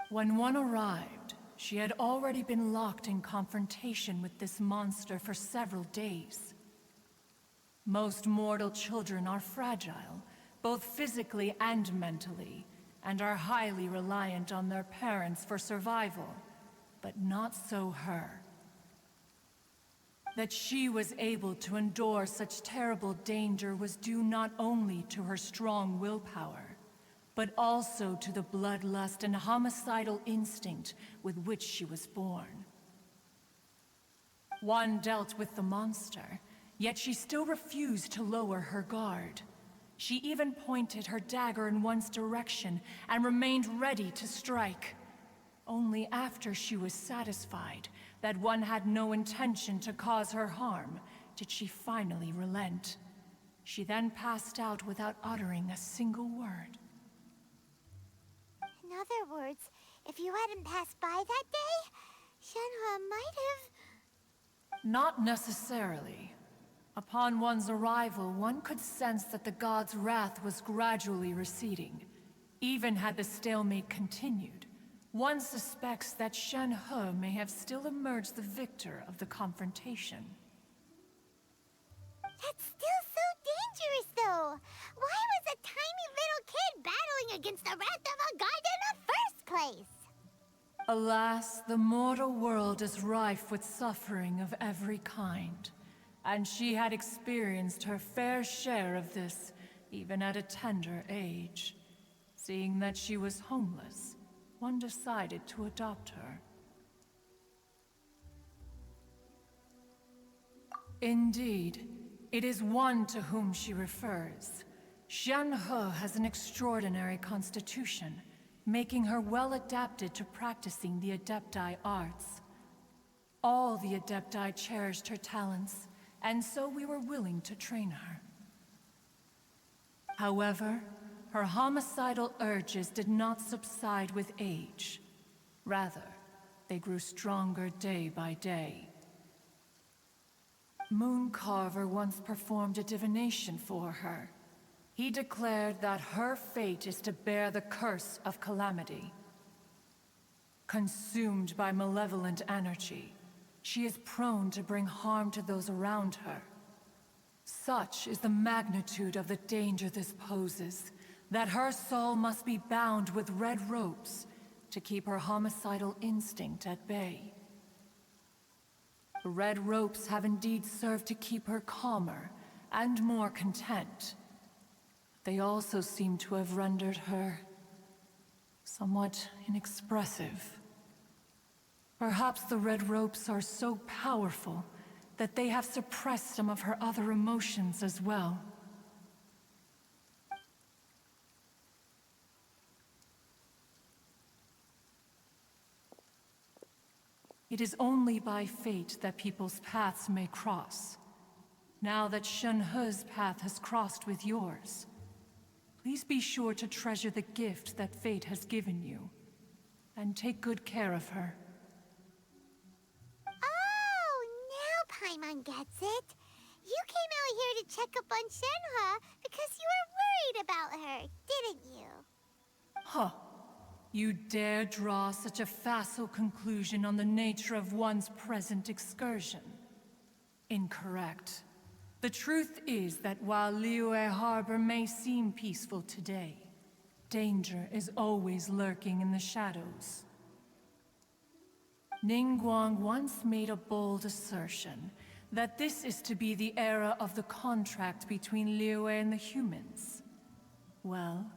When one arrived, she had already been locked in confrontation with this monster for several days. Most mortal children are fragile, both physically and mentally, and are highly reliant on their parents for survival, but not so her. That she was able to endure such terrible danger was due not only to her strong willpower, but also to the bloodlust and homicidal instinct with which she was born. One dealt with the monster, yet she still refused to lower her guard. She even pointed her dagger in one's direction and remained ready to strike. Only after she was satisfied that one had no intention to cause her harm did she finally relent. She then passed out without uttering a single word. In other words, if you hadn't passed by that day, Shenhua might have... Not necessarily. Upon one's arrival, one could sense that the god's wrath was gradually receding. Even had the stalemate continued, one suspects that Shenhe may have still emerged the victor of the confrontation. That's still so though? Why was a tiny little kid battling against the wrath of a god in the first place? Alas, the mortal world is rife with suffering of every kind, and she had experienced her fair share of this, even at a tender age. Seeing that she was homeless, one decided to adopt her. Indeed, it is one to whom she refers. Shen-he has an extraordinary constitution, making her well adapted to practicing the Adepti arts. All the Adepti cherished her talents, and so we were willing to train her. However, her homicidal urges did not subside with age. Rather, they grew stronger day by day. Mooncarver once performed a divination for her. He declared that her fate is to bear the curse of calamity. Consumed by malevolent energy, she is prone to bring harm to those around her. Such is the magnitude of the danger this poses, that her soul must be bound with red ropes to keep her homicidal instinct at bay. The red ropes have indeed served to keep her calmer and more content. They also seem to have rendered her somewhat inexpressive. Perhaps the red ropes are so powerful that they have suppressed some of her other emotions as well. It is only by fate that people's paths may cross. Now that Shen-he's path has crossed with yours, please be sure to treasure the gift that fate has given you, and take good care of her. Oh, now Paimon gets it. You came out here to check up on Shen-he because you were worried about her, didn't you? Huh. You dare draw such a facile conclusion on the nature of one's present excursion? Incorrect. The truth is that while Liyue Harbor may seem peaceful today, danger is always lurking in the shadows. Ningguang once made a bold assertion that this is to be the era of the contract between Liyue and the humans. Well,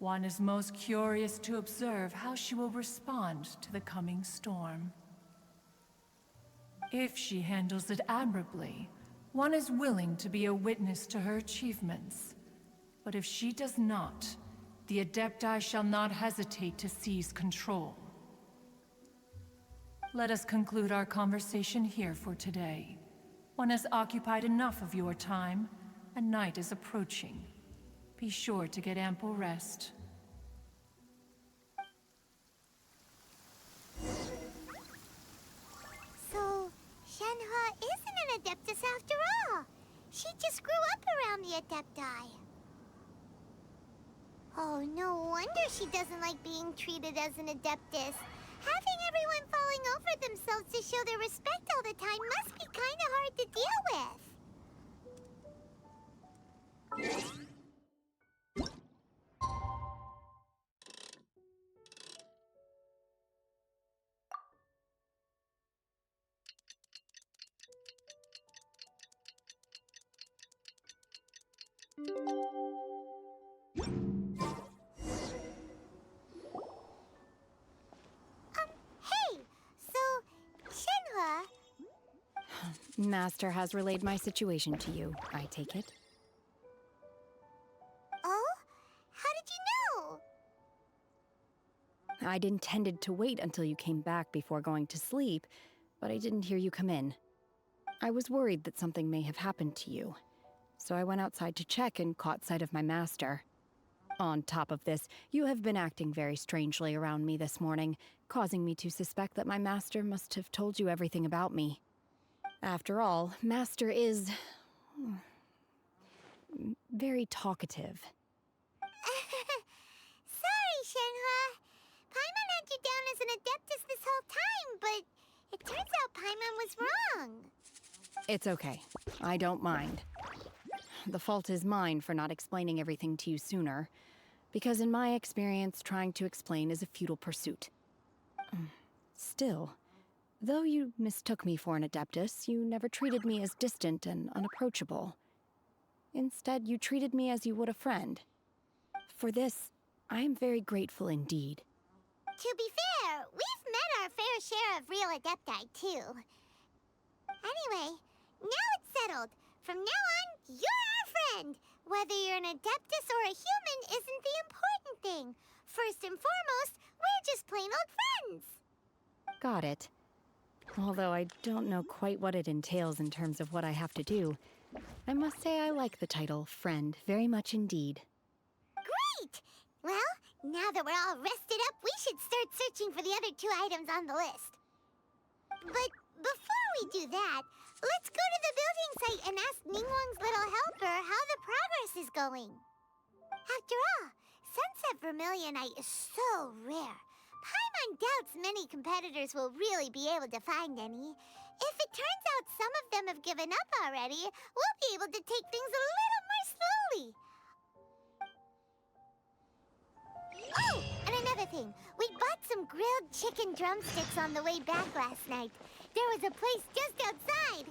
one is most curious to observe how she will respond to the coming storm. If she handles it admirably, one is willing to be a witness to her achievements. But if she does not, the Adepti shall not hesitate to seize control. Let us conclude our conversation here for today. One has occupied enough of your time, and night is approaching. Be sure to get ample rest. So, Shen-he isn't an Adeptus after all. She just grew up around the Adepti. Oh, no wonder she doesn't like being treated as an Adeptus. Having everyone falling over themselves to show their respect all the time must be kind of hard to deal with. Hey, so, Shen-he... Master has relayed my situation to you, I take it. Oh? How did you know? I'd intended to wait until you came back before going to sleep, but I didn't hear you come in. I was worried that something may have happened to you, so I went outside to check and caught sight of my master. On top of this, you have been acting very strangely around me this morning, causing me to suspect that my master must have told you everything about me. After all, Master is... very talkative. Sorry, Shen-he. Paimon had you down as an Adeptus this whole time, but it turns out Paimon was wrong. It's okay. I don't mind. the fault is mine for not explaining everything to you sooner. Because in my experience, trying to explain is a futile pursuit. Still, though you mistook me for an adeptus, you never treated me as distant and unapproachable. Instead, you treated me as you would a friend. For this, I am very grateful indeed. To be fair, we've met our fair share of real adepti, too. Anyway, now it's settled. From now on, you're our friend. Whether you're an adeptus or a human isn't the important thing. First and foremost, we're just plain old friends. Got it. Although I don't know quite what it entails in terms of what I have to do, I must say I like the title, Friend, very much indeed. Great! Well, now that we're all rested up, we should start searching for the other 2 items on the list. But before we do that, let's go to the building site and ask Ningguang's little helper how the progress is going. After all, sunset vermilionite is so rare. Paimon doubts many competitors will really be able to find any. If it turns out some of them have given up already, we'll be able to take things a little more slowly. Oh, and another thing. We bought some grilled chicken drumsticks on the way back last night. There was a place just outside.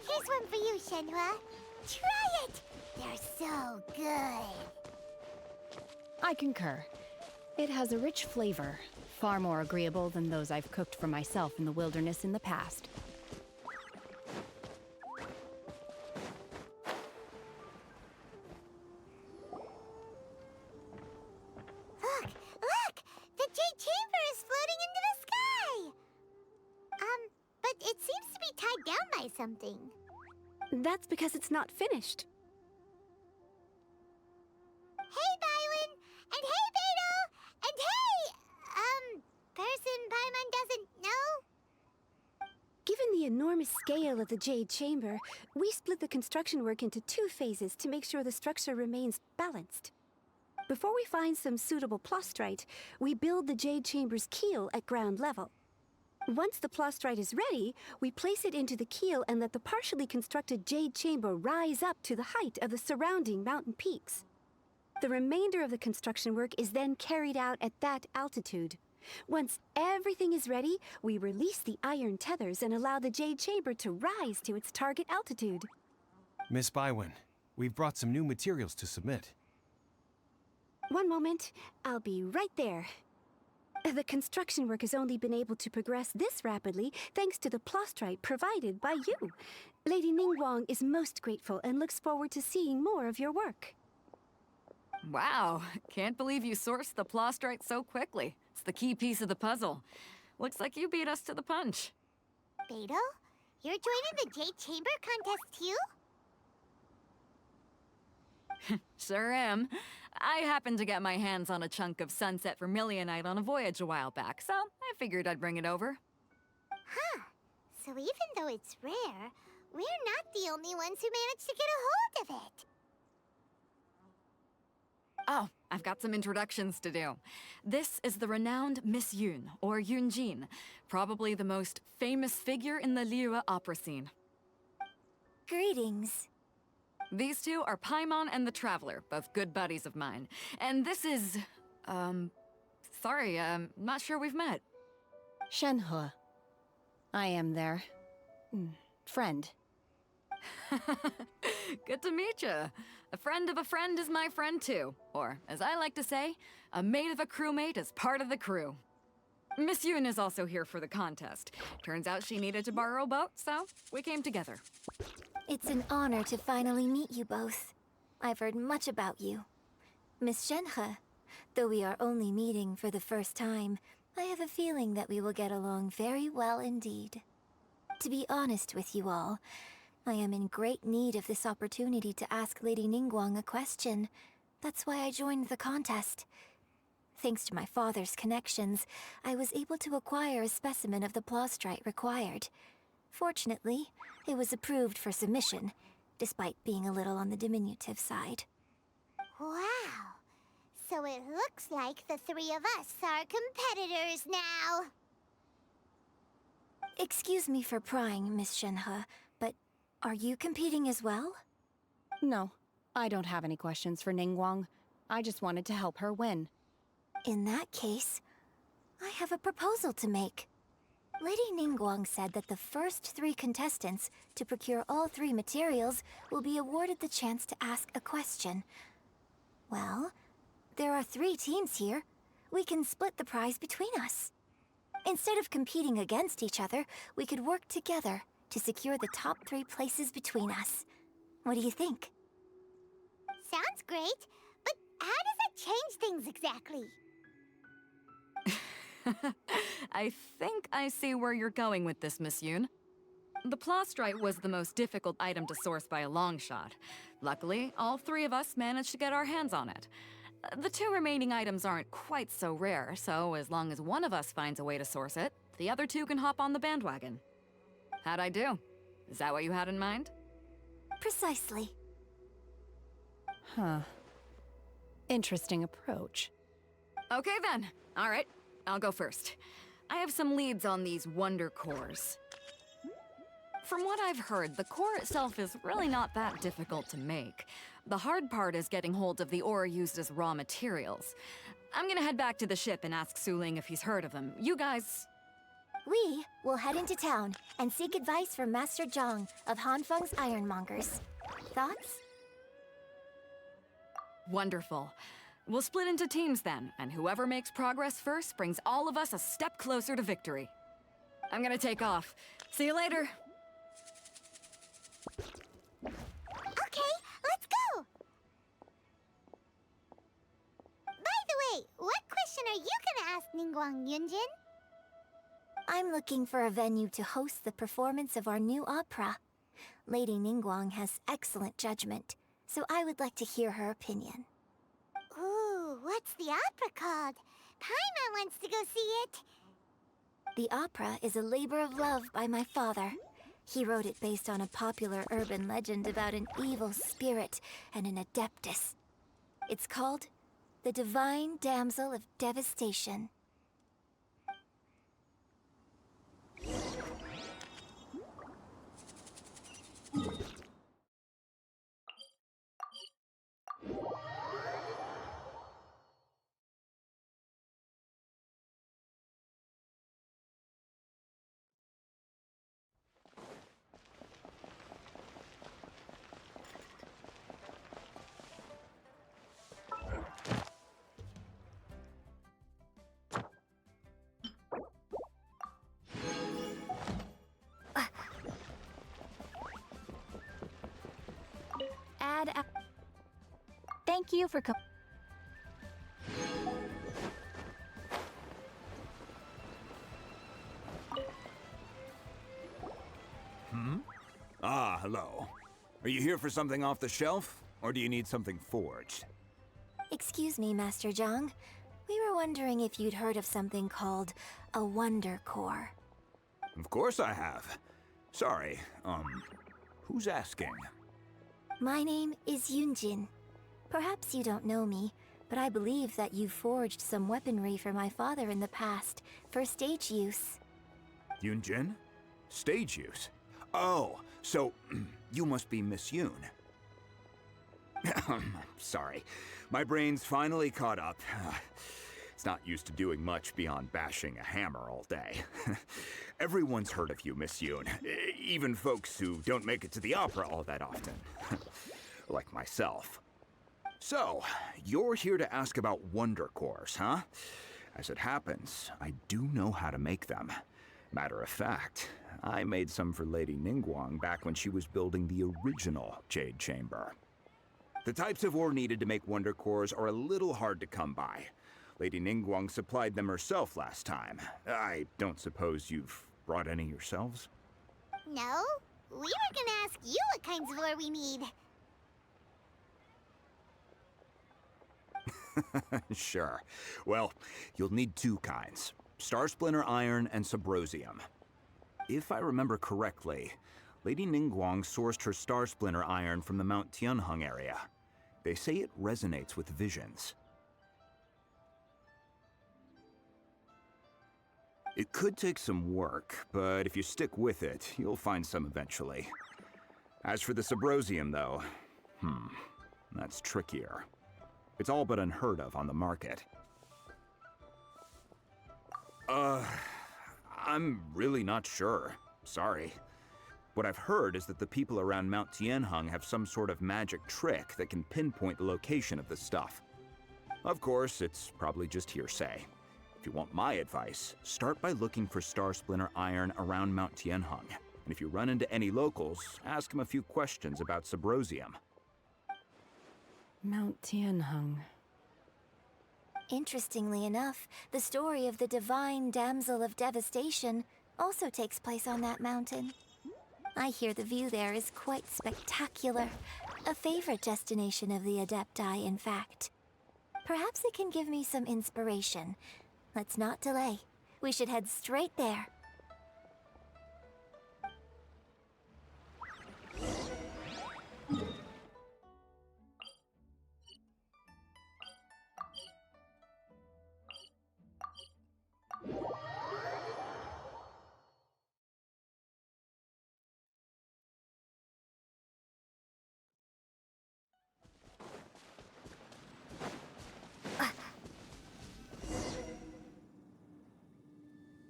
Here's one for you, Shenhua. Try it! They're so good. I concur. It has a rich flavor, far more agreeable than those I've cooked for myself in the wilderness in the past. Look! The Jade Chamber is floating into the sky! But it seems to be tied down by something. That's because it's not finished. Hey, Bylin! And hey, Beto! And hey, person Paimon doesn't know? Given the enormous scale of the Jade Chamber, we split the construction work into 2 phases to make sure the structure remains balanced. Before we find some suitable plastrite, we build the Jade Chamber's keel at ground level. Once the plastrite is ready, we place it into the keel and let the partially constructed Jade Chamber rise up to the height of the surrounding mountain peaks. The remainder of the construction work is then carried out at that altitude. Once everything is ready, we release the iron tethers and allow the Jade Chamber to rise to its target altitude. Miss Bywin, we've brought some new materials to submit. One moment, I'll be right there. The construction work has only been able to progress this rapidly thanks to the plastrite provided by you. Lady Ningguang is most grateful and looks forward to seeing more of your work. Wow, can't believe you sourced the plastrite so quickly. It's the key piece of the puzzle. Looks like you beat us to the punch. Beto, you're joining the Jade Chamber contest too? Sure am. I happened to get my hands on a chunk of sunset vermilionite on a voyage a while back, so I figured I'd bring it over. Huh. So even though it's rare, we're not the only ones who managed to get a hold of it. Oh, I've got some introductions to do. This is the renowned Miss Yun, or Yunjin, probably the most famous figure in the Liyue opera scene. Greetings. These 2 are Paimon and the Traveler, both good buddies of mine. And this is... sorry, not sure we've met. Shenhua. I am their... friend. Good to meet you. A friend of a friend is my friend too. Or, as I like to say, a mate of a crewmate is part of the crew. Miss Yun is also here for the contest. Turns out she needed to borrow a boat, so we came together. It's an honor to finally meet you both. I've heard much about you. Miss Shenhe, though we are only meeting for the first time, I have a feeling that we will get along very well indeed. To be honest with you all, I am in great need of this opportunity to ask Lady Ningguang a question. That's why I joined the contest. Thanks to my father's connections, I was able to acquire a specimen of the plastrite required. Fortunately, it was approved for submission, despite being a little on the diminutive side. Wow! So it looks like the 3 of us are competitors now! Excuse me for prying, Miss Shenhe, but are you competing as well? No, I don't have any questions for Ningguang. I just wanted to help her win. In that case, I have a proposal to make. Lady Ningguang said that the first 3 contestants to procure all 3 materials will be awarded the chance to ask a question. Well, there are 3 teams here. We can split the prize between us. Instead of competing against each other, we could work together to secure the top 3 places between us. What do you think? Sounds great, but how does that change things exactly? I think I see where you're going with this, Miss Yoon. The plastrite was the most difficult item to source by a long shot. Luckily, all 3 of us managed to get our hands on it. The 2 remaining items aren't quite so rare, so as long as one of us finds a way to source it, the other 2 can hop on the bandwagon. How'd I do? Is that what you had in mind? Precisely. Huh. Interesting approach. Okay then. All right, I'll go first. I have some leads on these wonder cores. From what I've heard, the core itself is really not that difficult to make. The hard part is getting hold of the ore used as raw materials. I'm gonna head back to the ship and ask Su-Ling if he's heard of them. You guys... We will head into town and seek advice from Master Zhang of Hanfeng's Ironmongers. Thoughts? Wonderful. We'll split into teams then, and whoever makes progress first brings all of us a step closer to victory. I'm gonna take off. See you later. Okay, let's go! By the way, what question are you gonna ask Ningguang, Yunjin? I'm looking for a venue to host the performance of our new opera. Lady Ningguang has excellent judgment, so I would like to hear her opinion. Ooh, what's the opera called? Paimon wants to go see it. The opera is a labor of love by my father. He wrote it based on a popular urban legend about an evil spirit and an adeptus. It's called The Divine Damsel of Devastation. Thank you for Ah, hello. Are you here for something off the shelf, or do you need something forged? Excuse me, Master Zhang. We were wondering if you'd heard of something called a Wonder Core. Of course I have. Sorry, who's asking? My name is Yunjin. Perhaps you don't know me, but I believe that you forged some weaponry for my father in the past, for stage use. Yunjin? Stage use? Oh, so you must be Miss Yoon. Sorry, my brain's finally caught up. It's not used to doing much beyond bashing a hammer all day. Everyone's heard of you, Miss Yoon. Even folks who don't make it to the opera all that often. Like myself. So, you're here to ask about Wonder Cores, huh? As it happens, I do know how to make them. Matter of fact, I made some for Lady Ningguang back when she was building the original Jade Chamber. The types of ore needed to make Wonder Cores are a little hard to come by. Lady Ningguang supplied them herself last time. I don't suppose you've brought any yourselves? No, we were gonna ask you what kinds of ore we need. Sure. Well, you'll need 2 kinds. Star Splinter Iron and Subrosium. If I remember correctly, Lady Ningguang sourced her Star Splinter Iron from the Mount Tianheng area. They say it resonates with visions. It could take some work, but if you stick with it, you'll find some eventually. As for the Subrosium, though, That's trickier. It's all but unheard of on the market. I'm really not sure. Sorry. What I've heard is that the people around Mount Tianheng have some sort of magic trick that can pinpoint the location of the stuff. Of course, it's probably just hearsay. If you want my advice, start by looking for Star Splinter iron around Mount Tianheng. And if you run into any locals, ask them a few questions about Subrosium. Mount Tianheng. Interestingly enough, the story of the divine damsel of devastation also takes place on that mountain. I hear the view there is quite spectacular. A favorite destination of the Adepti, in fact. Perhaps it can give me some inspiration. Let's not delay. We should head straight there.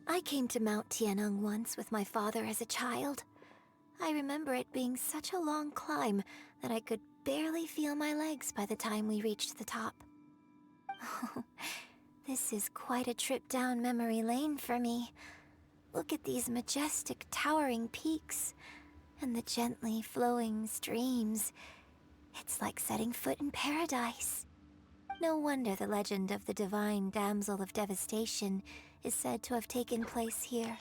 I came to Mount Tianheng once with my father as a child. I remember it being such a long climb that I could barely feel my legs by the time we reached the top. This is quite a trip down memory lane for me. Look at these majestic, towering peaks and the gently flowing streams. It's like setting foot in paradise. No wonder the legend of the divine damsel of devastation is said to have taken place here.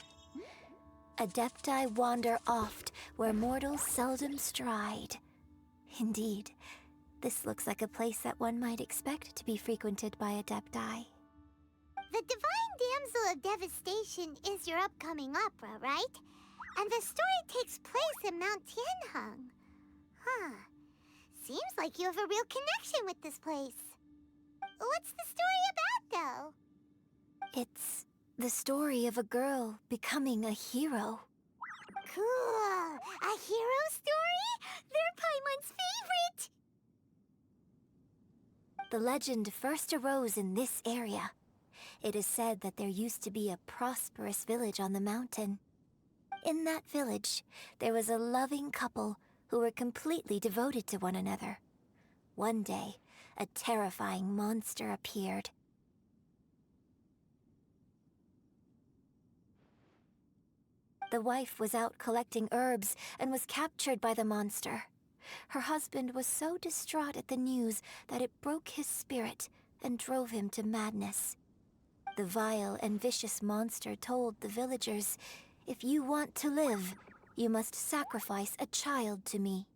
Adepti wander oft where mortals seldom stride. Indeed, this looks like a place that one might expect to be frequented by Adepti. The divine damsel of devastation is your upcoming opera, right? And the story takes place in Mount Tianheng. Huh. Seems like you have a real connection with this place. What's the story about, though? It's the story of a girl becoming a hero. Cool! A hero story? They're Paimon's favorite! The legend first arose in this area. It is said that there used to be a prosperous village on the mountain. In that village, there was a loving couple who were completely devoted to one another. One day, a terrifying monster appeared. The wife was out collecting herbs and was captured by the monster. Her husband was so distraught at the news that it broke his spirit and drove him to madness. The vile and vicious monster told the villagers, "If you want to live, you must sacrifice a child to me."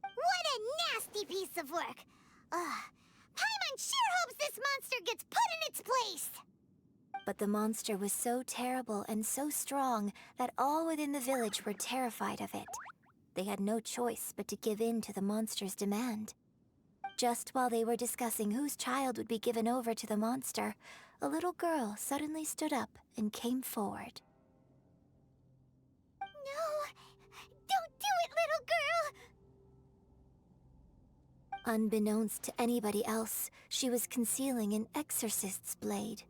What a nasty piece of work! Paimon sure hopes this monster gets put in its place! But the monster was so terrible and so strong that all within the village were terrified of it. They had no choice but to give in to the monster's demand. Just while they were discussing whose child would be given over to the monster, a little girl suddenly stood up and came forward. No! Don't do it, little girl! Unbeknownst to anybody else, she was concealing an exorcist's blade.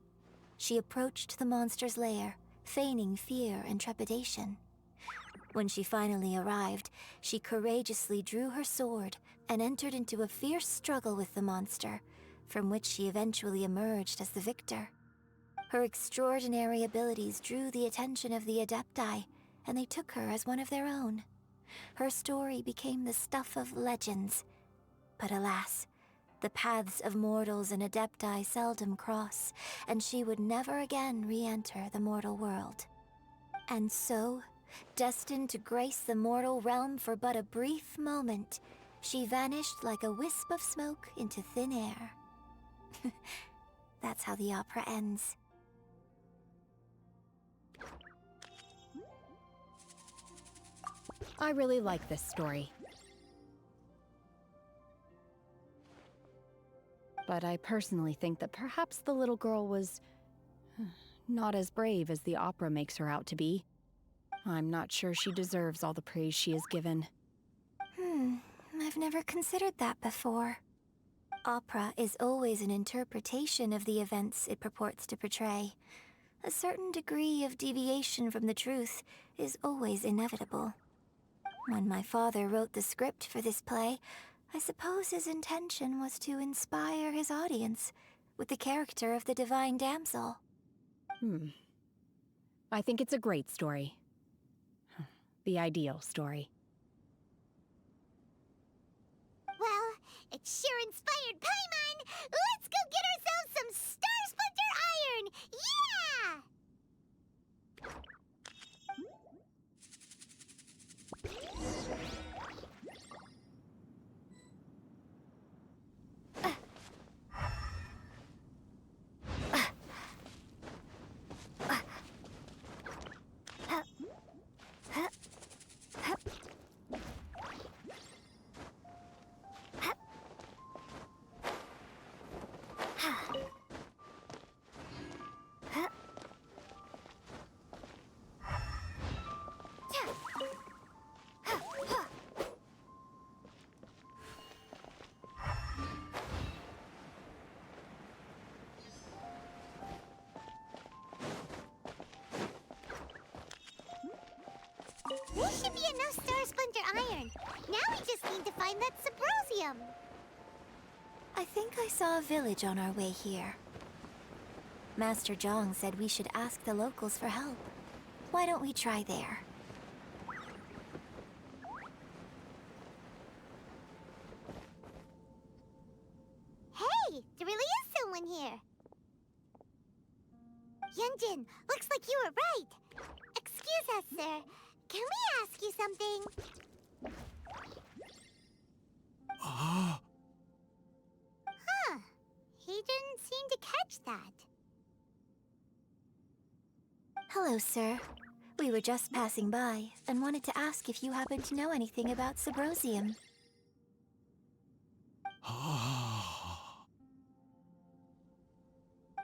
She approached the monster's lair, feigning fear and trepidation. When she finally arrived, she courageously drew her sword and entered into a fierce struggle with the monster, from which she eventually emerged as the victor. Her extraordinary abilities drew the attention of the Adepti, and they took her as one of their own. Her story became the stuff of legends. But alas, the paths of mortals and Adepti seldom cross, and she would never again re-enter the mortal world. And so, destined to grace the mortal realm for but a brief moment, she vanished like a wisp of smoke into thin air. That's how the opera ends. I really like this story. But I personally think that perhaps the little girl was not as brave as the opera makes her out to be. I'm not sure she deserves all the praise she is given. I I've never considered that before. Opera is always an interpretation of the events it purports to portray. A certain degree of deviation from the truth is always inevitable. When my father wrote the script for this play, I suppose his intention was to inspire his audience with the character of the divine damsel. I think it's a great story. The ideal story. Well, it sure inspired Paimon! Let's go get ourselves some Star Splinter Iron! Yeah! There should be enough Star Splinter Iron. Now we just need to find that Subrosium. I think I saw a village on our way here. Master Zhang said we should ask the locals for help. Why don't we try there? Hey, there really is someone here. Yunjin, looks like you were right. Excuse us, sir. Can we ask you something? Huh. He didn't seem to catch that. Hello, sir. We were just passing by and wanted to ask if you happen to know anything about Subrosium.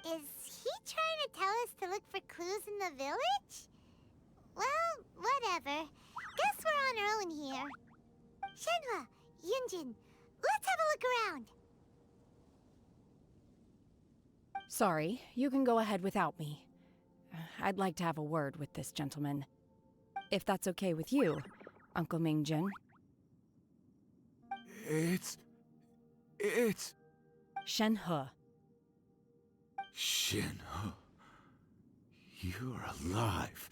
Is he trying to tell us to look for clues in the village? Well, whatever. Guess we're on our own here. Shenhua, Yunjin, let's have a look around. Sorry, you can go ahead without me. I'd like to have a word with this gentleman. If that's okay with you, Uncle Mingjin. It's... Shenhe. Shenhe. You're alive.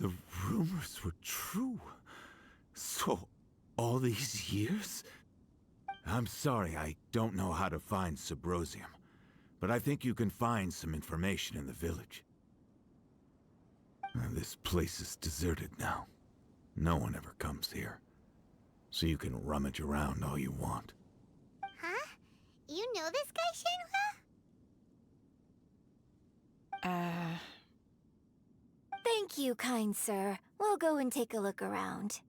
The rumors were true. So, all these years? I'm sorry, I don't know how to find Subrosium, but I think you can find some information in the village. This place is deserted now. No one ever comes here. So you can rummage around all you want. Huh? You know this guy, Shenhua? Thank you, kind sir. We'll go and take a look around.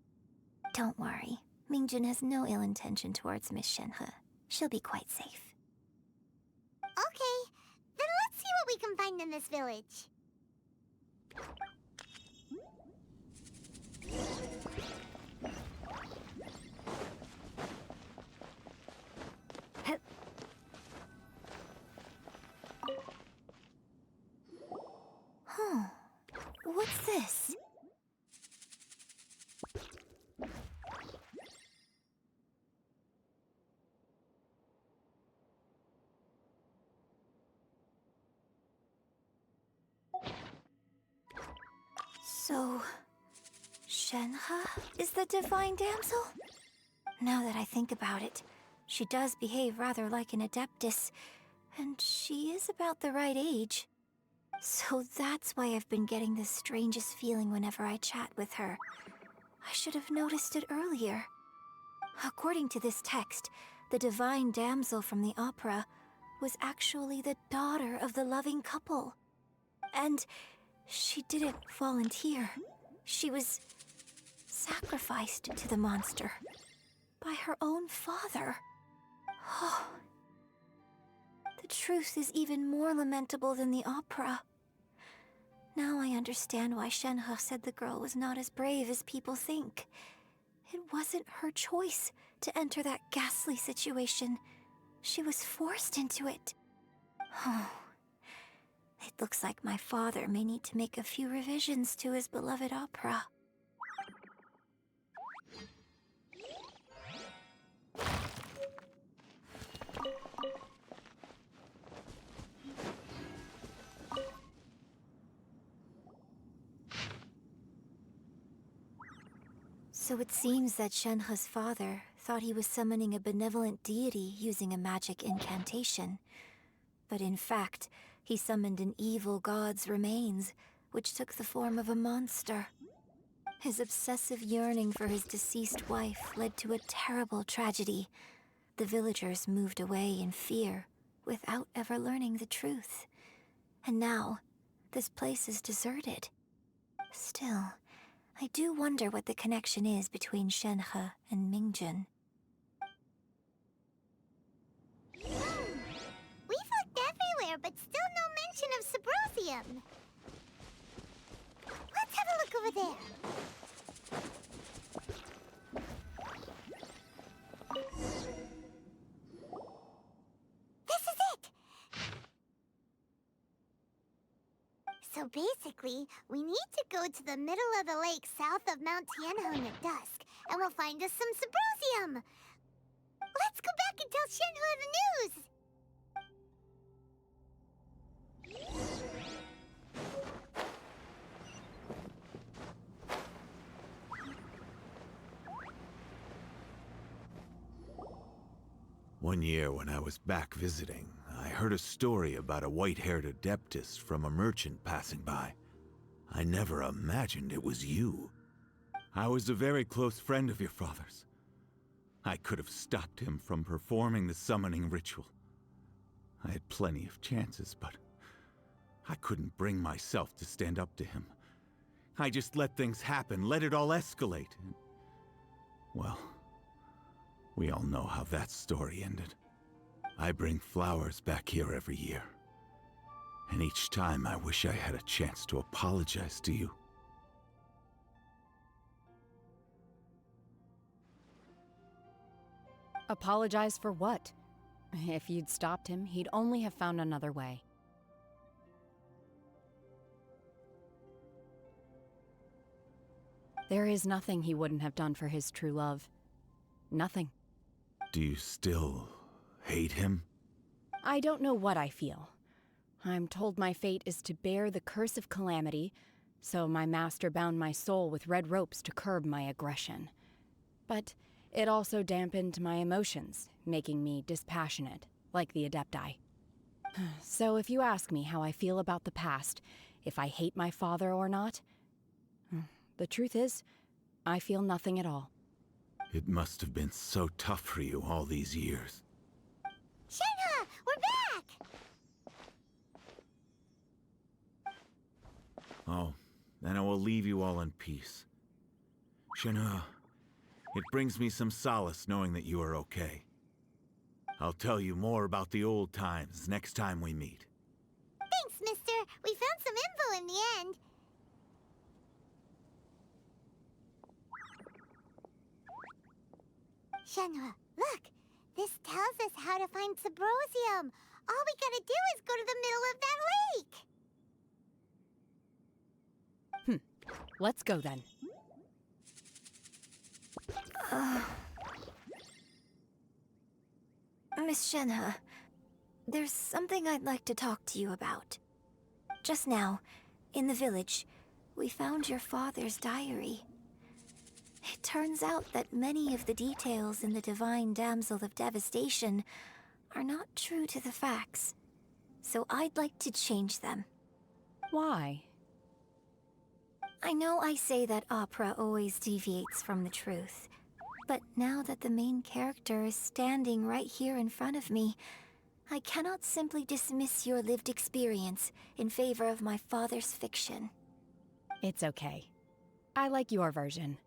Don't worry. Mingjin has no ill intention towards Miss Shenhe. She'll be quite safe. Okay, then let's see what we can find in this village. Huh. What's this? So, Shenhe is the divine damsel? Now that I think about it, she does behave rather like an adeptus, and she is about the right age. So that's why I've been getting the strangest feeling whenever I chat with her. I should have noticed it earlier. According to this text, the divine damsel from the opera was actually the daughter of the loving couple. And she didn't volunteer. She was sacrificed to the monster by her own father. Oh. The truth is even more lamentable than the opera. Now I understand why Shenhe said the girl was not as brave as people think. It wasn't her choice to enter that ghastly situation. She was forced into it. Oh. It looks like my father may need to make a few revisions to his beloved opera. So it seems that Shenhe's father thought he was summoning a benevolent deity using a magic incantation. But in fact, he summoned an evil god's remains, which took the form of a monster. His obsessive yearning for his deceased wife led to a terrible tragedy. The villagers moved away in fear, without ever learning the truth. And now, this place is deserted. Still, I do wonder what the connection is between Shenhe and Mingjun. We've looked everywhere, but still no mention of Sabrosium. Let's have a look over there. This is it! So basically, we need to go to the middle of the lake south of Mount Tianheng at dusk, and we'll find us some Sabrosium! Let's go back and tell Shenhe the news! One year when I was back visiting, I heard a story about a white-haired adeptess from a merchant passing by. I never imagined it was you. I was a very close friend of your father's. I could have stopped him from performing the summoning ritual. I had plenty of chances, but I couldn't bring myself to stand up to him. I just let things happen, let it all escalate. And, well, we all know how that story ended. I bring flowers back here every year. And each time I wish I had a chance to apologize to you. Apologize for what? If you'd stopped him, he'd only have found another way. There is nothing he wouldn't have done for his true love. Nothing. Do you still hate him? I don't know what I feel. I'm told my fate is to bear the curse of calamity, so my master bound my soul with red ropes to curb my aggression. But it also dampened my emotions, making me dispassionate, like the Adepti. So if you ask me how I feel about the past, if I hate my father or not, the truth is, I feel nothing at all. It must have been so tough for you all these years. Shenhe, we're back! Oh, then I will leave you all in peace. Shenhe, it brings me some solace knowing that you are okay. I'll tell you more about the old times next time we meet. Thanks, mister. We found some info in the end. Shenhe, look! This tells us how to find Sabrosium. All we gotta do is go to the middle of that lake! Let's go then. Miss Shenhe, there's something I'd like to talk to you about. Just now, in the village, we found your father's diary. It turns out that many of the details in the Divine Damsel of Devastation are not true to the facts. So I'd like to change them. Why? I know I say that opera always deviates from the truth, but now that the main character is standing right here in front of me, I cannot simply dismiss your lived experience in favor of my father's fiction. It's okay. I like your version.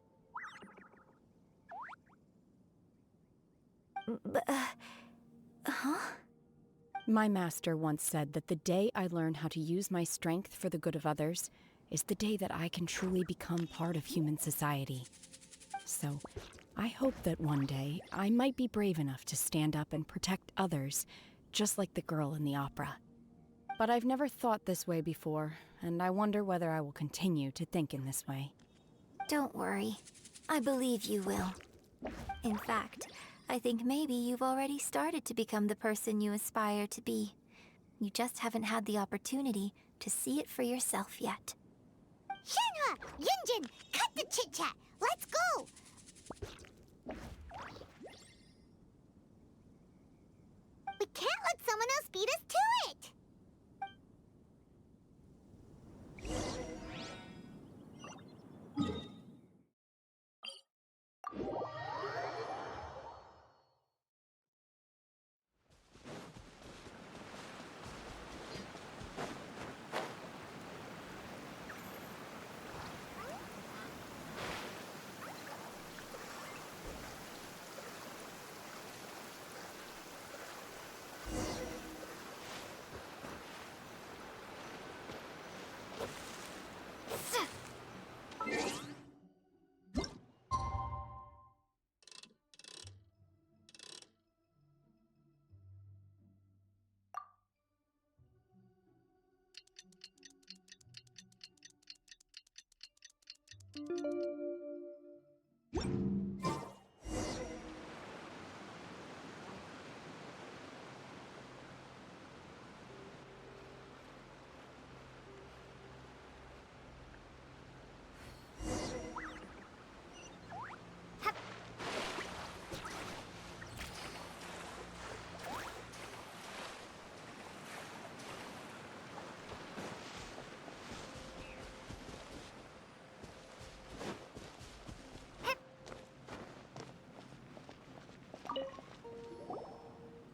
Huh? My master once said that the day I learn how to use my strength for the good of others is the day that I can truly become part of human society. So I hope that one day I might be brave enough to stand up and protect others, just like the girl in the opera. But I've never thought this way before, and I wonder whether I will continue to think in this way. Don't worry. I believe you will. In fact, I think maybe you've already started to become the person you aspire to be. You just haven't had the opportunity to see it for yourself yet. Shenhe! Yunjin! Cut the chit-chat! Let's go! We can't let someone else beat us to it!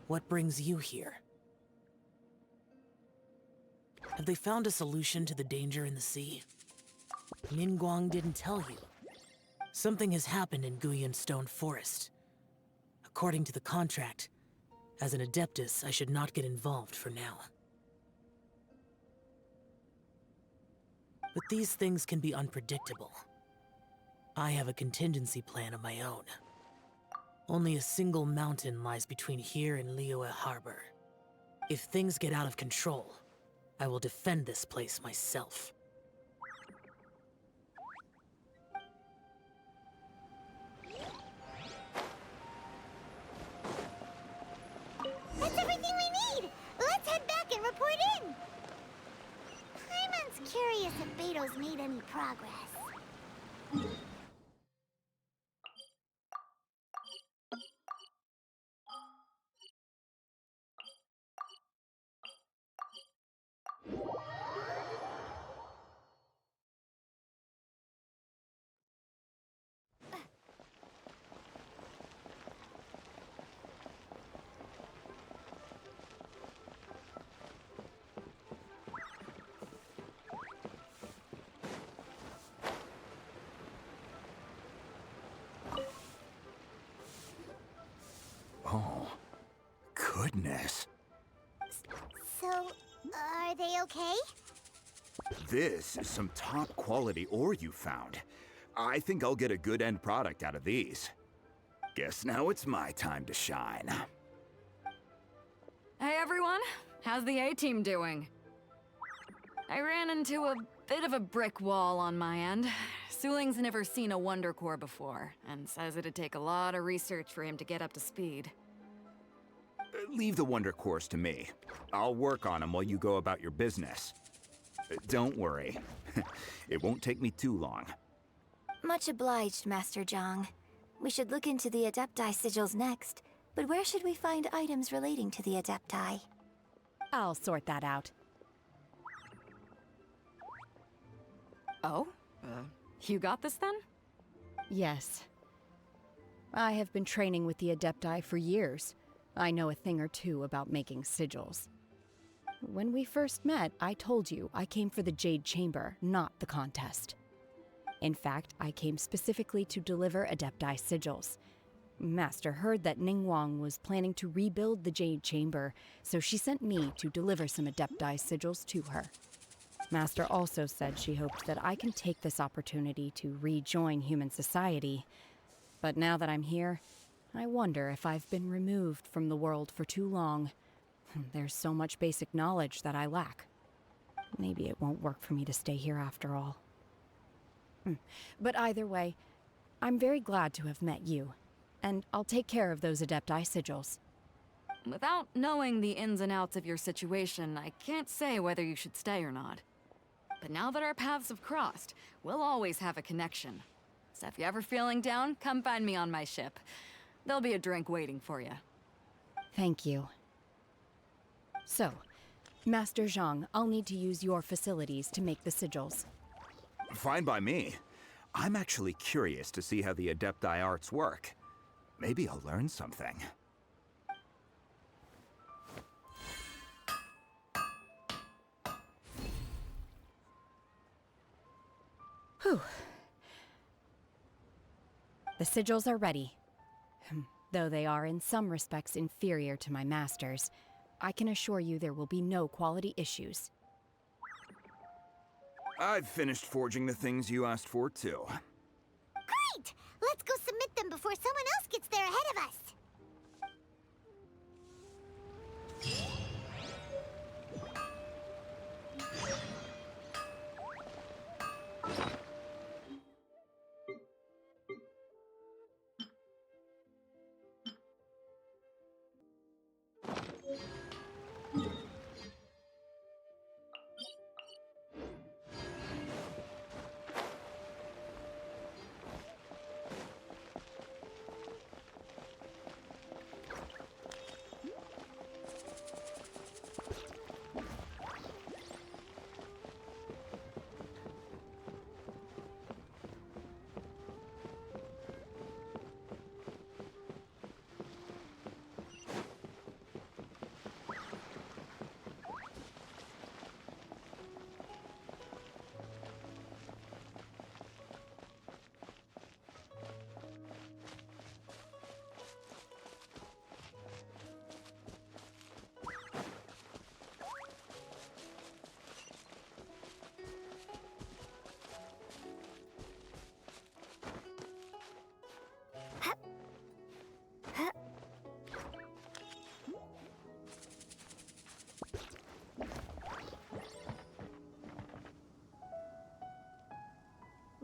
What brings you here? Have they found a solution to the danger in the sea? Ningguang didn't tell you. Something has happened in Guyan Stone Forest. According to the contract, as an Adeptus, I should not get involved for now. But these things can be unpredictable. I have a contingency plan of my own. Only a single mountain lies between here and Liyue Harbor. If things get out of control, I will defend this place myself. That's everything we need! Let's head back and report in! Paimon's curious if Beto's made any progress. Oh, goodness. So, are they okay? This is some top quality ore you found. I think I'll get a good end product out of these. Guess now it's my time to shine. Hey everyone, how's the A-team doing? I ran into a bit of a brick wall on my end. Suling's never seen a Wonder Core before, and says it'd take a lot of research for him to get up to speed. Leave the Wonder Cores to me. I'll work on them while you go about your business. Don't worry. It won't take me too long. Much obliged, Master Zhang. We should look into the Adepti sigils next, but where should we find items relating to the Adepti? I'll sort that out. Oh? You got this then? Yes. I have been training with the Adepti for years. I know a thing or two about making sigils. When we first met, I told you I came for the Jade Chamber, not the contest. In fact, I came specifically to deliver Adepti sigils. Master heard that Ningguang was planning to rebuild the Jade Chamber, so she sent me to deliver some Adepti sigils to her. Master also said she hoped that I can take this opportunity to rejoin human society, But now that I'm here, I wonder if I've been removed from the world for too long. There's so much basic knowledge that I lack. Maybe it won't work for me to stay here after all. But either way, I'm very glad to have met you, and I'll take care of those Adepti sigils. Without knowing the ins and outs of your situation, I can't say whether you should stay or not. But now that our paths have crossed, we'll always have a connection. So if you're ever feeling down, come find me on my ship. There'll be a drink waiting for you. Thank you. So, Master Zhang, I'll need to use your facilities to make the sigils. Fine by me. I'm actually curious to see how the Adepti arts work. Maybe I'll learn something. Whew. The sigils are ready. Though they are in some respects inferior to my master's, I can assure you there will be no quality issues. I've finished forging the things you asked for, too. Great! Let's go submit them before someone else gets there ahead of us.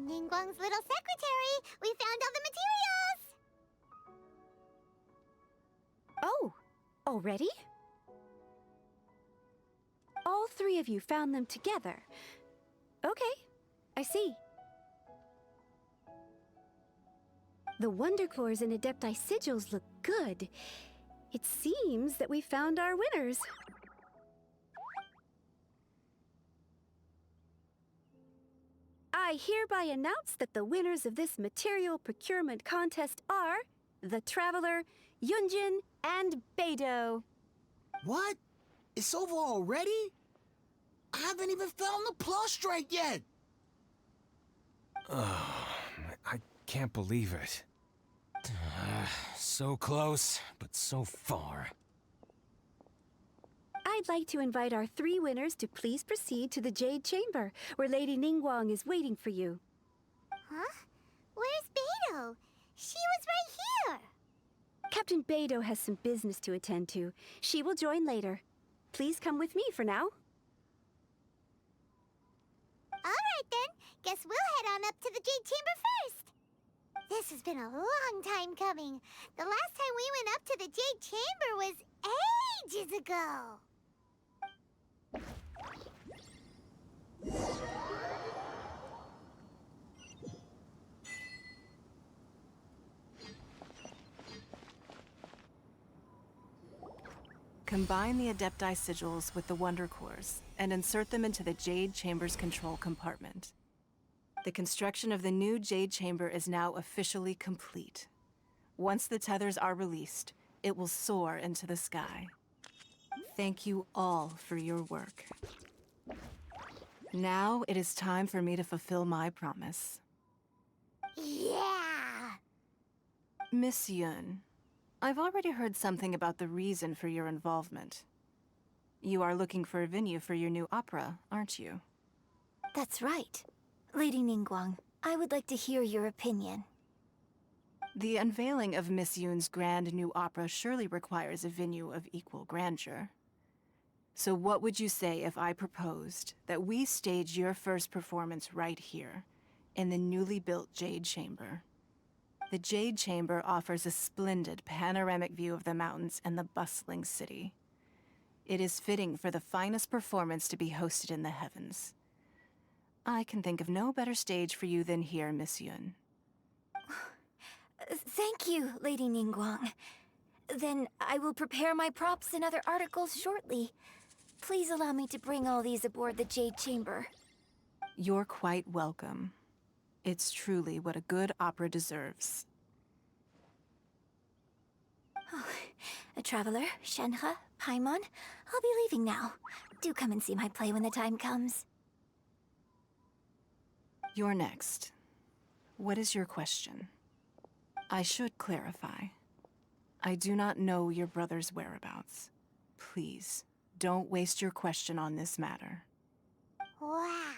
Ningguang's little secretary! We found all the materials! Oh, already? All three of you found them together. Okay, I see. The Wonder Cores and Adepti sigils look good. It seems that we found our winners. I hereby announce that the winners of this material procurement contest are the Traveler, Yunjin, and Beidou. What? It's over already? I haven't even found the plustrate yet! I can't believe it. So close, but so far. I'd like to invite our three winners to please proceed to the Jade Chamber, where Lady Ningguang is waiting for you. Huh? Where's Beidou? She was right here! Captain Beidou has some business to attend to. She will join later. Please come with me for now. Alright then, guess we'll head on up to the Jade Chamber first! This has been a long time coming. The last time we went up to the Jade Chamber was ages ago. Combine the Adepti sigils with the Wonder Cores and insert them into the Jade Chamber's control compartment. The construction of the new Jade Chamber is now officially complete. Once the tethers are released, it will soar into the sky. Thank you all for your work. Now it is time for me to fulfill my promise. Yeah! Miss Yun, I've already heard something about the reason for your involvement. You are looking for a venue for your new opera, aren't you? That's right. Lady Ningguang, I would like to hear your opinion. The unveiling of Miss Yoon's grand new opera surely requires a venue of equal grandeur. So what would you say if I proposed that we stage your first performance right here, in the newly built Jade Chamber? The Jade Chamber offers a splendid panoramic view of the mountains and the bustling city. It is fitting for the finest performance to be hosted in the heavens. I can think of no better stage for you than here, Miss Yoon. Thank you, Lady Ningguang. Then I will prepare my props and other articles shortly. Please allow me to bring all these aboard the Jade Chamber. You're quite welcome. It's truly what a good opera deserves. Oh, a traveler, Shenhe, Paimon, I'll be leaving now. Do come and see my play when the time comes. You're next. What is your question? I should clarify. I do not know your brother's whereabouts. Please, don't waste your question on this matter. Wow,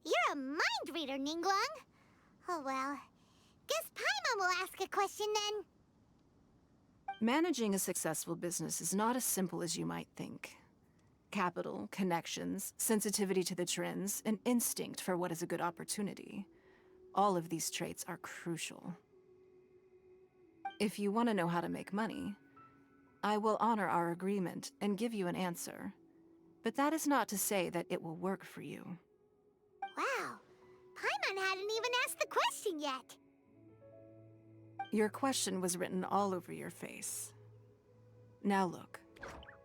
you're a mind reader, Ningguang. Oh well, guess Paimon will ask a question then. Managing a successful business is not as simple as you might think. Capital, connections, sensitivity to the trends, and instinct for what is a good opportunity. All of these traits are crucial. If you want to know how to make money, I will honor our agreement and give you an answer. But that is not to say that it will work for you. Wow, Paimon hadn't even asked the question yet. Your question was written all over your face. Now look,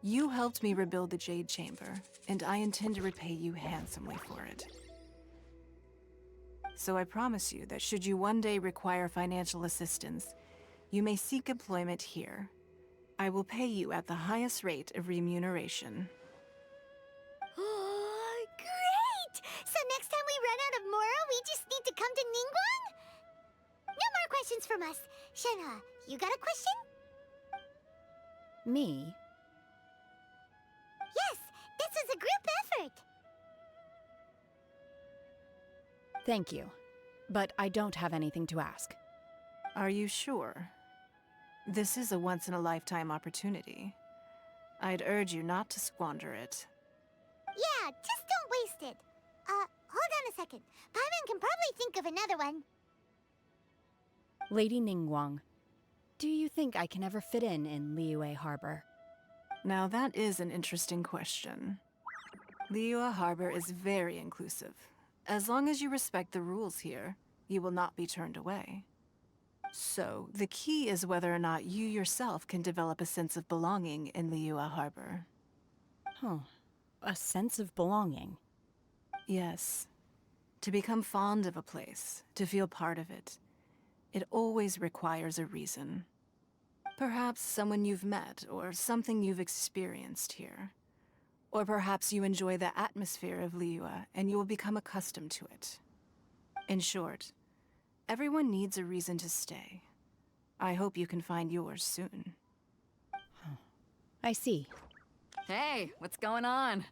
you helped me rebuild the Jade Chamber, and I intend to repay you handsomely for it. So I promise you that should you one day require financial assistance, you may seek employment here. I will pay you at the highest rate of remuneration. Oh, great! So next time we run out of Moro, we just need to come to Ningguang? No more questions from us. Shenhe, you got a question? Me? Yes, this is a group effort. Thank you. But I don't have anything to ask. Are you sure? This is a once-in-a-lifetime opportunity. I'd urge you not to squander it. Yeah, just don't waste it. Hold on a second. Paimon can probably think of another one. Lady Ningguang, do you think I can ever fit in Liyue Harbor? Now that is an interesting question. Liyue Harbor is very inclusive. As long as you respect the rules here, you will not be turned away. So, the key is whether or not you yourself can develop a sense of belonging in Liyue Harbor. Huh. A sense of belonging? Yes. To become fond of a place, to feel part of it, it always requires a reason. Perhaps someone you've met, or something you've experienced here. Or perhaps you enjoy the atmosphere of Liyue, and you will become accustomed to it. In short, everyone needs a reason to stay. I hope you can find yours soon. I see. Hey, what's going on?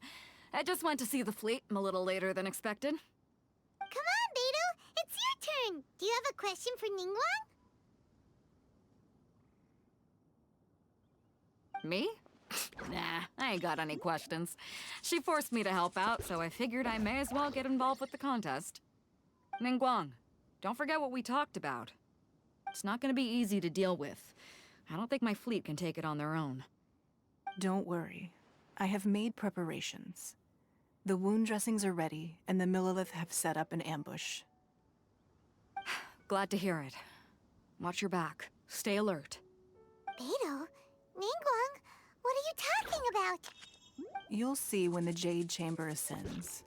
I just went to see the fleet a little later than expected. Come on, Beidou! It's your turn! Do you have a question for Ningguang? Me? Nah, I ain't got any questions. She forced me to help out, so I figured I may as well get involved with the contest. Ningguang, don't forget what we talked about. It's not gonna be easy to deal with. I don't think my fleet can take it on their own. Don't worry. I have made preparations. The wound dressings are ready, and the Millelith have set up an ambush. Glad to hear it. Watch your back. Stay alert. Beidou? Ningguang? What are you talking about? You'll see when the Jade Chamber ascends.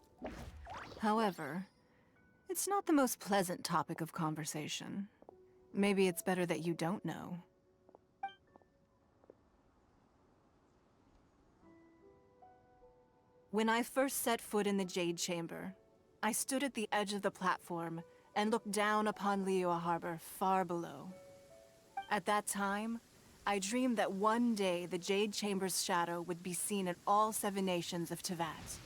However, it's not the most pleasant topic of conversation. Maybe it's better that you don't know. When I first set foot in the Jade Chamber, I stood at the edge of the platform and looked down upon Liyue Harbor far below. At that time, I dreamed that one day the Jade Chamber's shadow would be seen in all 7 nations of Teyvat.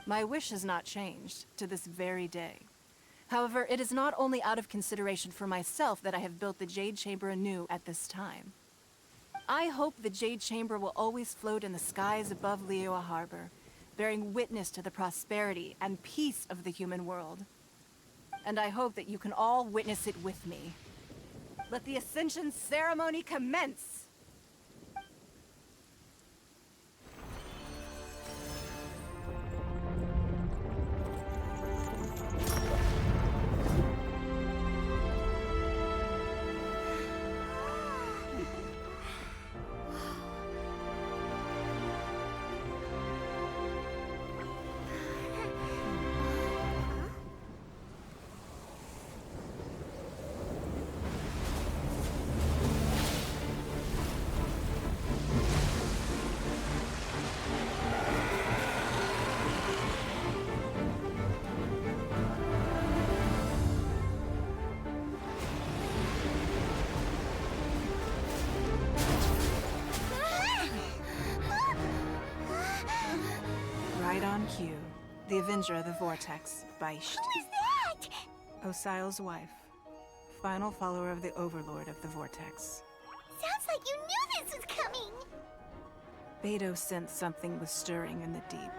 My wish has not changed to this very day. However, it is not only out of consideration for myself that I have built the Jade Chamber anew at this time. I hope the Jade Chamber will always float in the skies above Liyue Harbor, bearing witness to the prosperity and peace of the human world. And I hope that you can all witness it with me. Let the Ascension ceremony commence! Right on cue. The Avenger of the Vortex, Vishap. Who is that? Osial's wife. Final follower of the Overlord of the Vortex. Sounds like you knew this was coming! Beidou sensed something was stirring in the deep.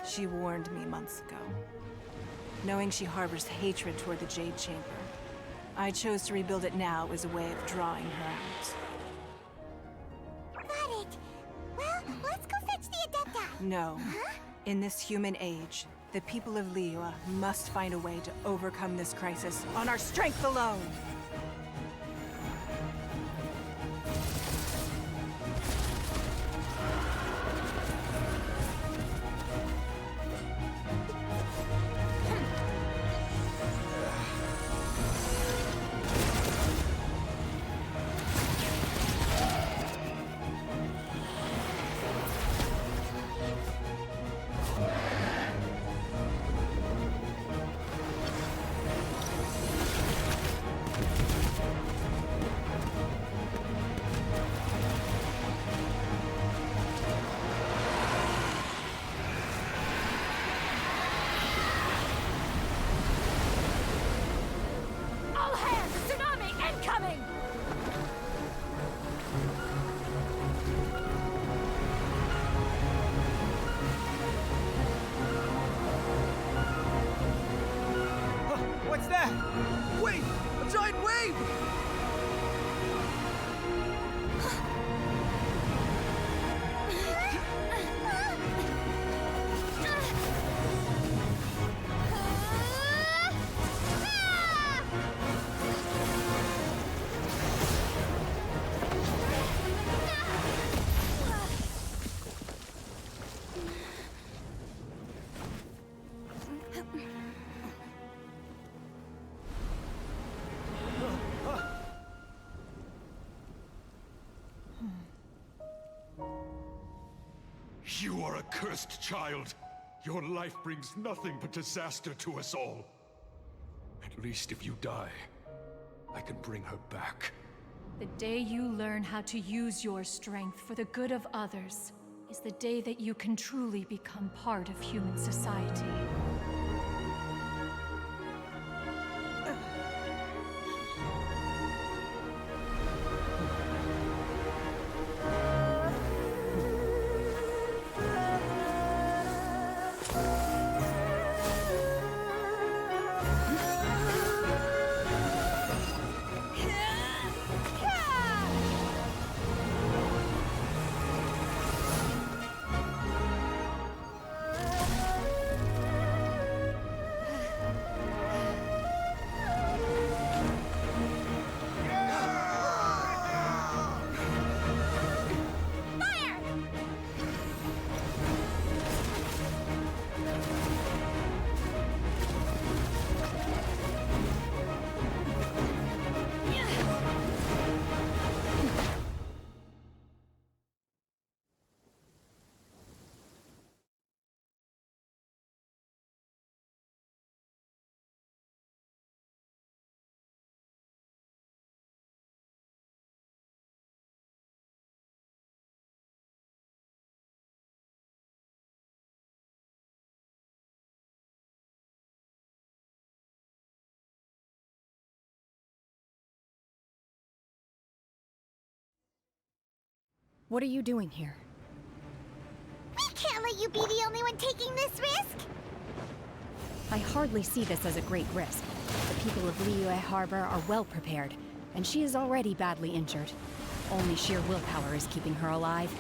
She warned me months ago. Knowing she harbors hatred toward the Jade Chamber, I chose to rebuild it now as a way of drawing her out. Got it. Well, let's go fetch the Adepta. No. Huh? In this human age, the people of Liyue must find a way to overcome this crisis on our strength alone! What's that? Wait! A giant wave! You are a cursed child. Your life brings nothing but disaster to us all. At least if you die, I can bring her back. The day you learn how to use your strength for the good of others is the day that you can truly become part of human society. What are you doing here? We can't let you be the only one taking this risk! I hardly see this as a great risk. The people of Liyue Harbor are well prepared, and she is already badly injured. Only sheer willpower is keeping her alive.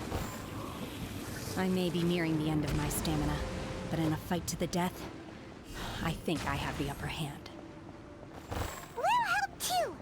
I may be nearing the end of my stamina, but in a fight to the death, I think I have the upper hand. We'll help too!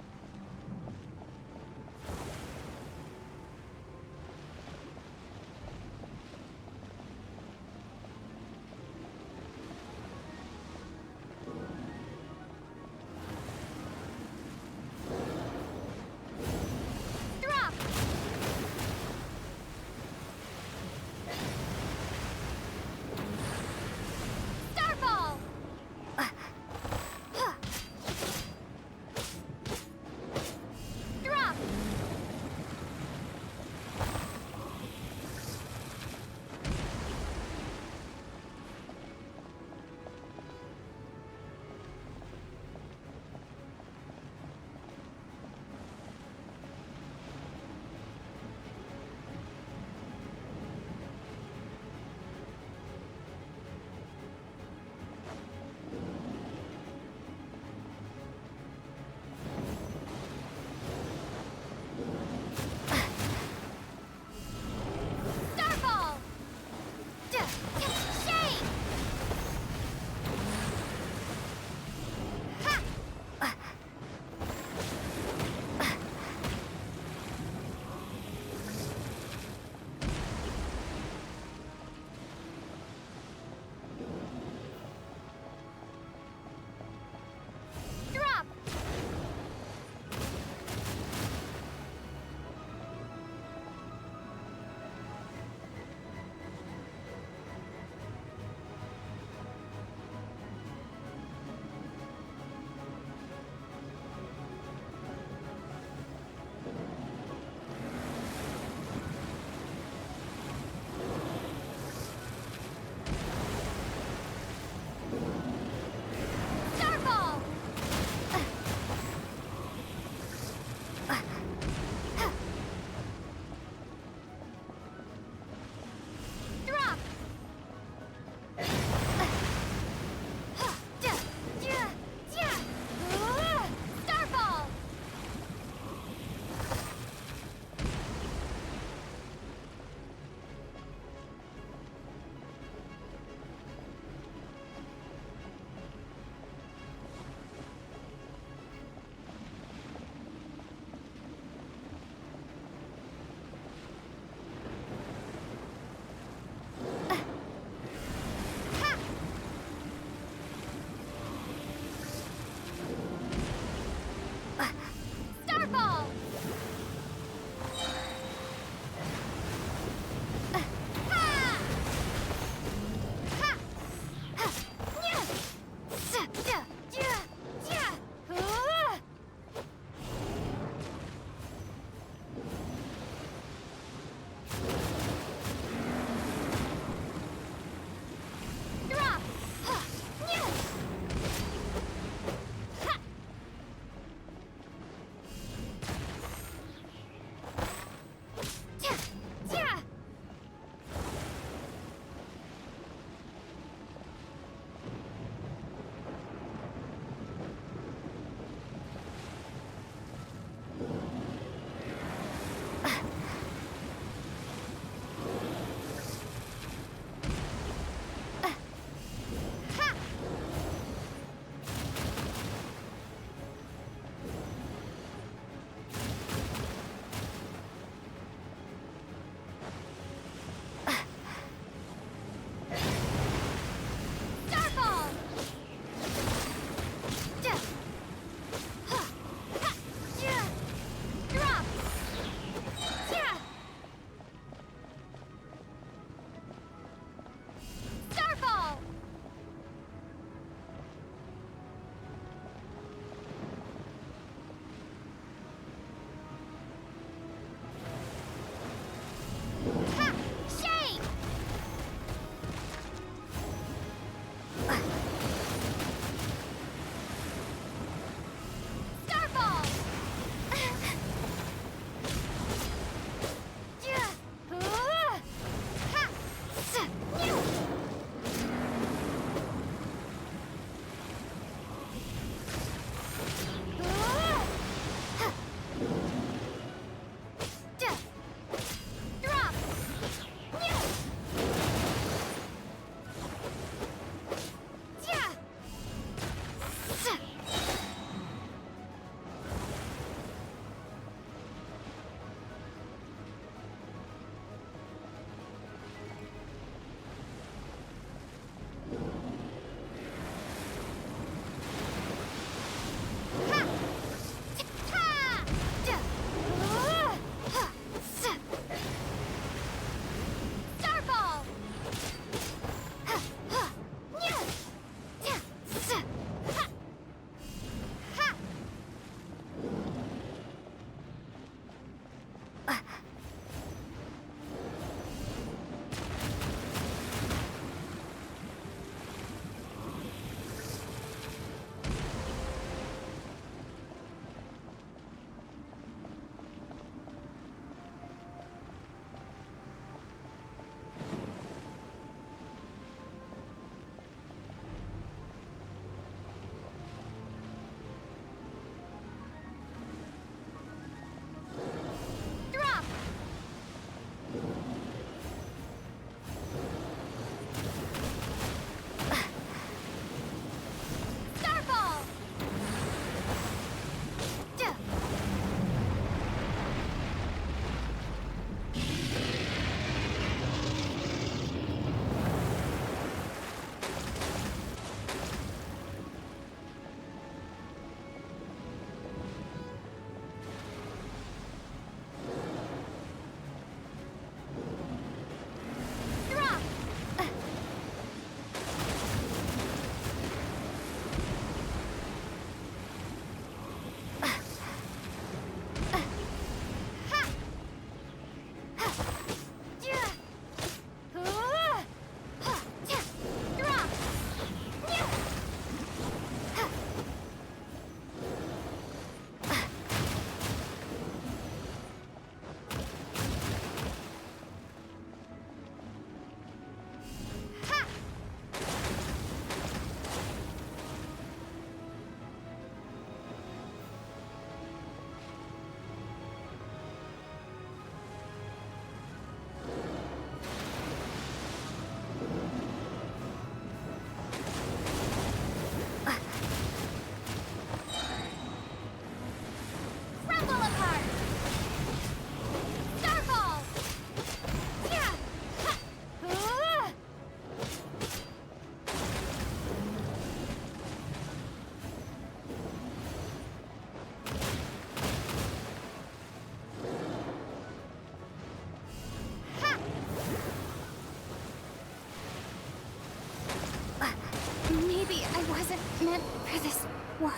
meant for this world.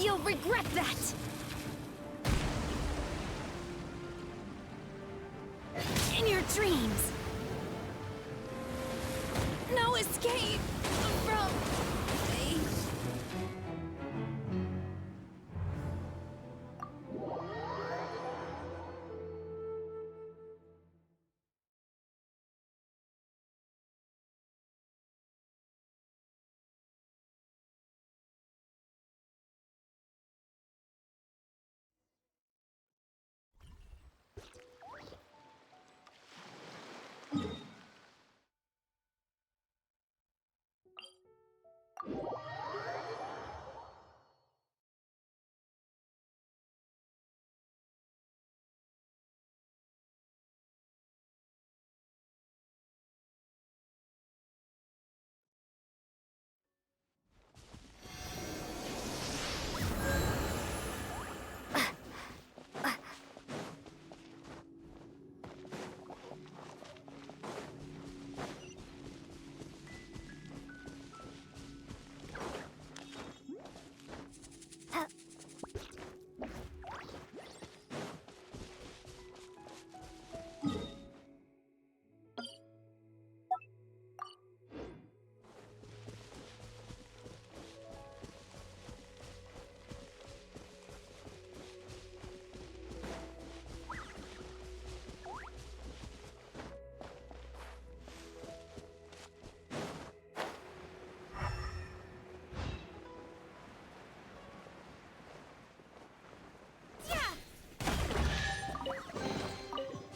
You'll regret that! In your dreams! No escape from me!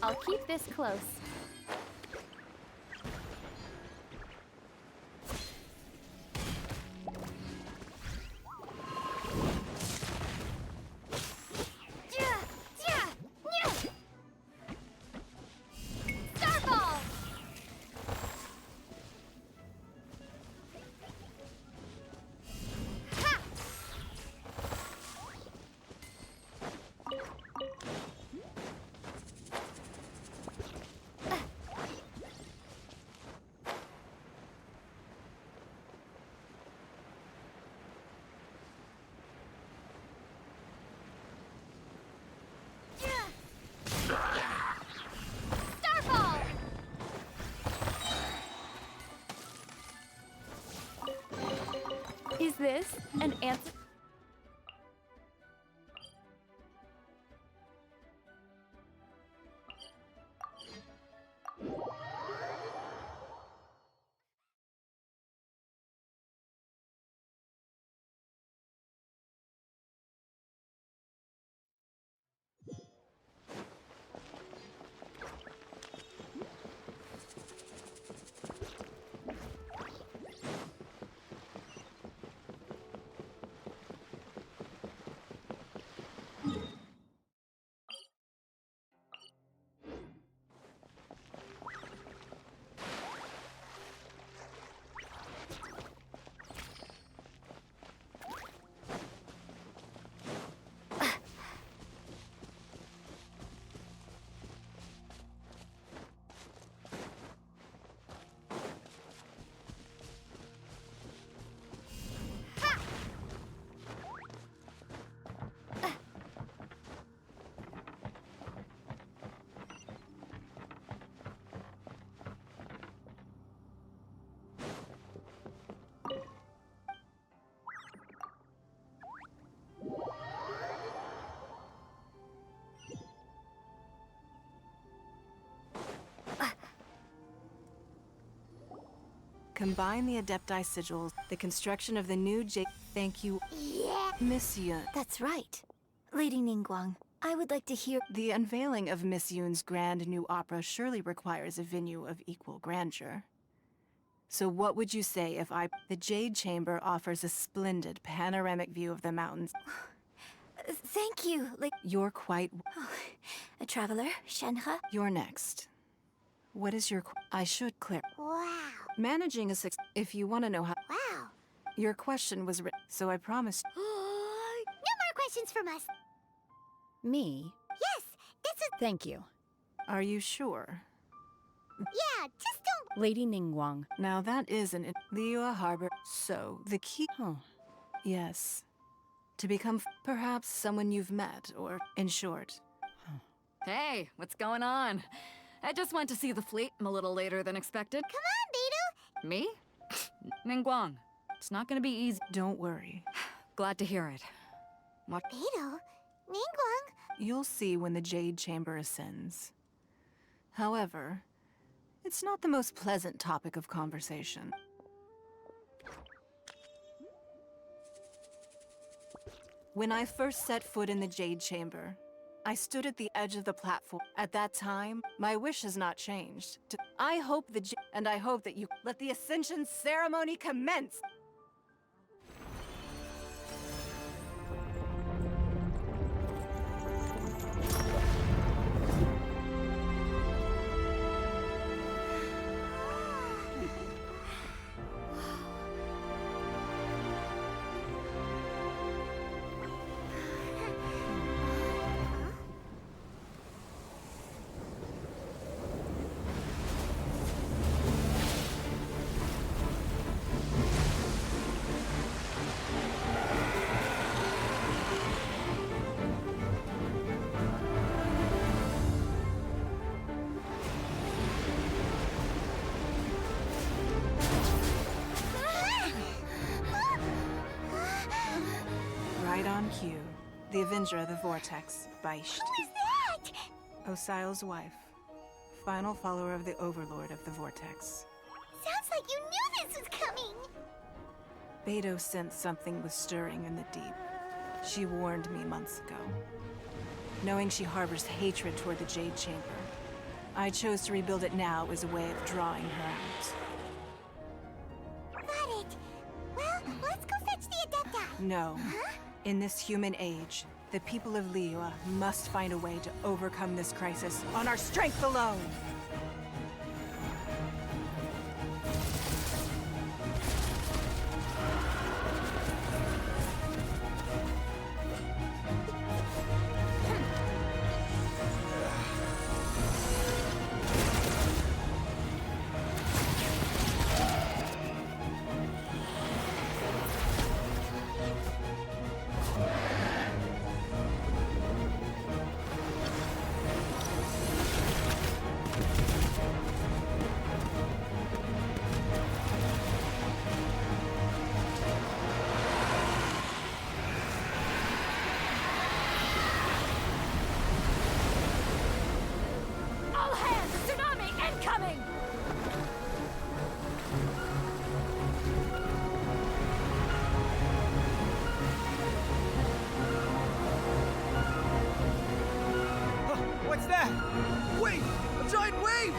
I'll keep this close. Is this an answer? Combine the Adepti sigils, the construction of the new Thank you, Miss Yun. That's right. Lady Ningguang, I would like to hear... The unveiling of Miss Yun's grand new opera surely requires a venue of equal grandeur. So what would you say if The Jade Chamber offers a splendid panoramic view of the mountains. Thank you, You're quite... a traveler, Shenhe. You're next. What is your... I should clear... Wow. Managing a If you want to know how... Wow. Your question was so I promised... No more questions from us. Me? Yes, this is... Thank you. Are you sure? Yeah, just don't... Lady Ningguang. Now that is an... Liyue Harbor. So, the key... Oh. Yes. To become perhaps someone you've met, or in short. Hey, what's going on? I just went to see the fleet. I'm a little later than expected. Come on, Beidou. Me? Ningguang. It's not gonna be easy. Don't worry. Glad to hear it. What? Beidou? Ningguang? You'll see when the Jade Chamber ascends. However, it's not the most pleasant topic of conversation. When I first set foot in the Jade Chamber, I stood at the edge of the platform. At that time, my wish has not changed. I hope that you let the Ascension ceremony commence. Right on cue. The Avenger of the Vortex, Vishap. Who is that? Osial's wife. Final follower of the Overlord of the Vortex. Sounds like you knew this was coming. Beidou sensed something was stirring in the deep. She warned me months ago. Knowing she harbors hatred toward the Jade Chamber, I chose to rebuild it now as a way of drawing her out. Got it. Well, let's go fetch the Adepta. No. Huh? In this human age, the people of Liyue must find a way to overcome this crisis on our strength alone! What's that? Wait! A giant wave!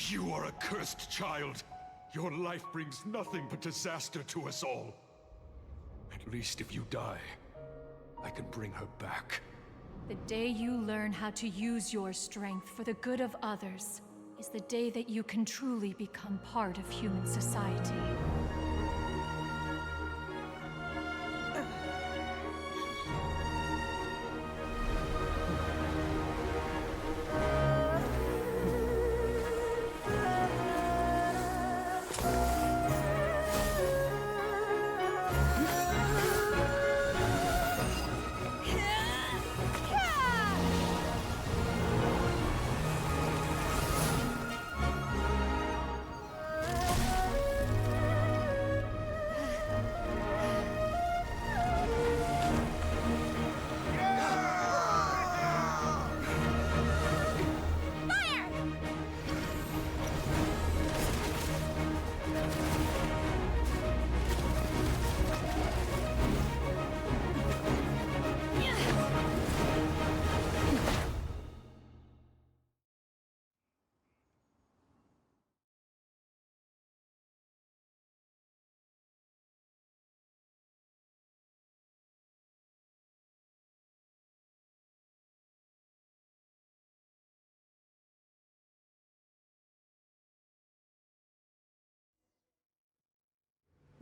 You are a cursed child. Your life brings nothing but disaster to us all. At least if you die, I can bring her back. The day you learn how to use your strength for the good of others is the day that you can truly become part of human society.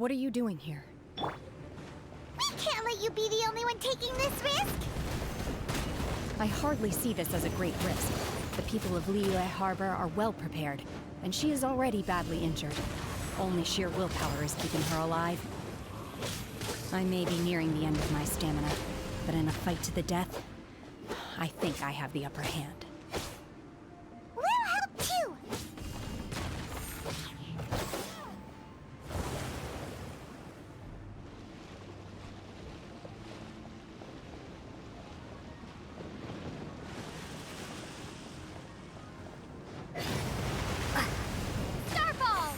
What are you doing here? We can't let you be the only one taking this risk! I hardly see this as a great risk. The people of Liyue Harbor are well prepared, and she is already badly injured. Only sheer willpower is keeping her alive. I may be nearing the end of my stamina, but in a fight to the death, I think I have the upper hand. We'll help too! Starfall!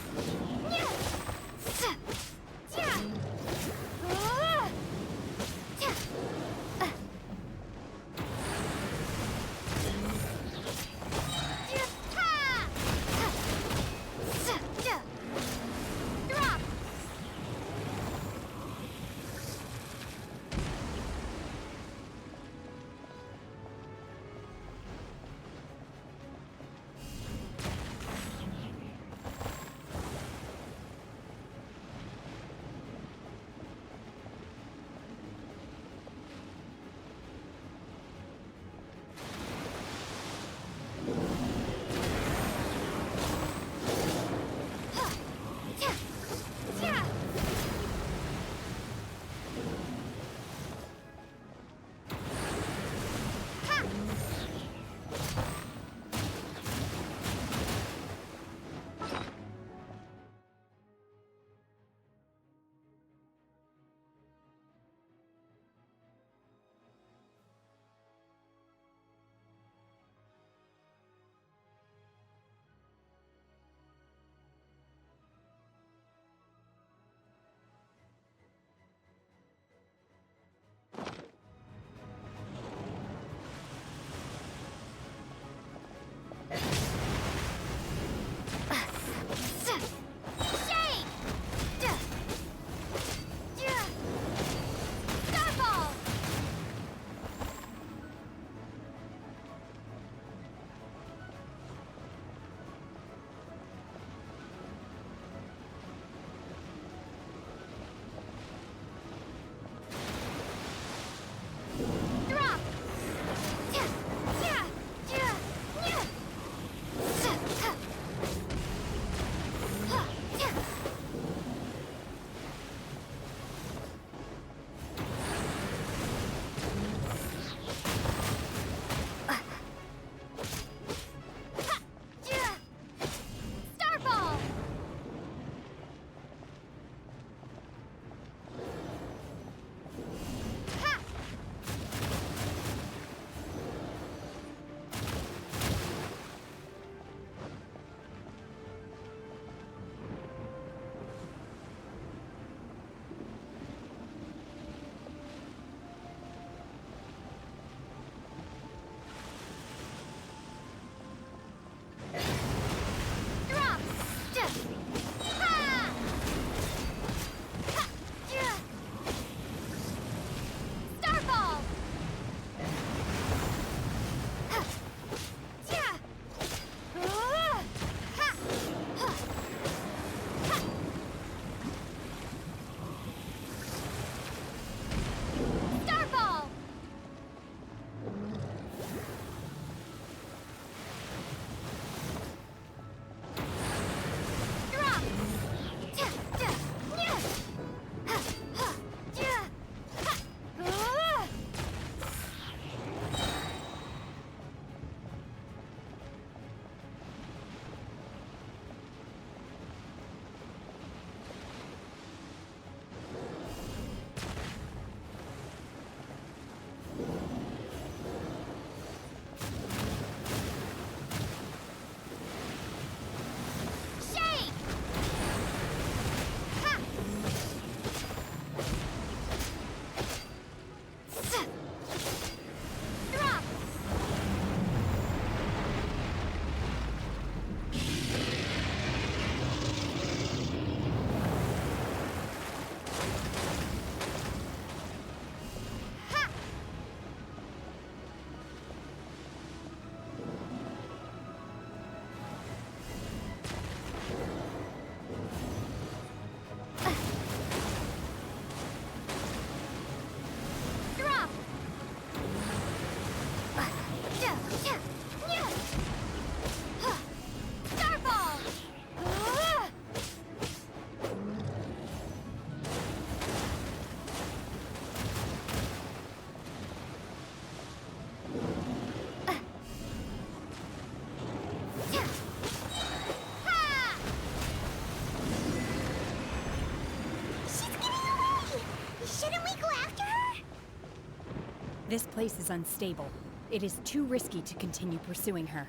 This place is unstable. It is too risky to continue pursuing her.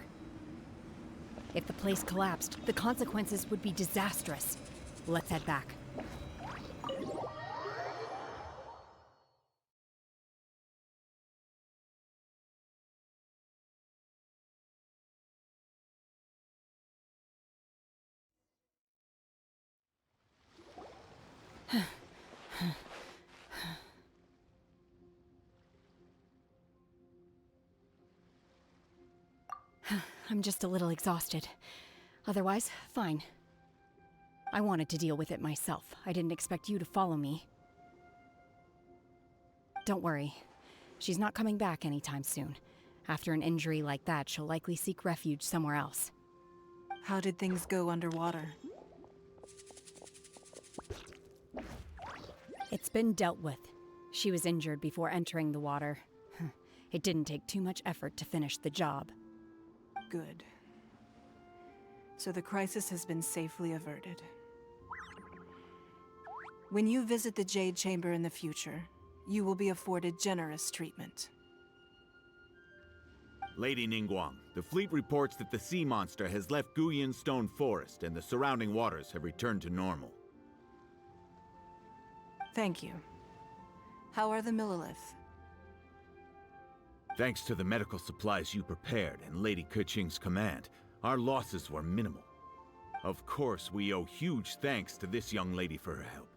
If the place collapsed, the consequences would be disastrous. Let's head back. I'm just a little exhausted. Otherwise, fine. I wanted to deal with it myself. I didn't expect you to follow me. Don't worry. She's not coming back anytime soon. After an injury like that, she'll likely seek refuge somewhere else. How did things go underwater? It's been dealt with. She was injured before entering the water. It didn't take too much effort to finish the job. Good. So the crisis has been safely averted. When you visit the Jade Chamber in the future, you will be afforded generous treatment. Lady Ningguang, the fleet reports that the sea monster has left Guyan Stone Forest and the surrounding waters have returned to normal. Thank you. How are the Millilith? Thanks to the medical supplies you prepared and Lady Keqing's command, our losses were minimal. Of course, we owe huge thanks to this young lady for her help.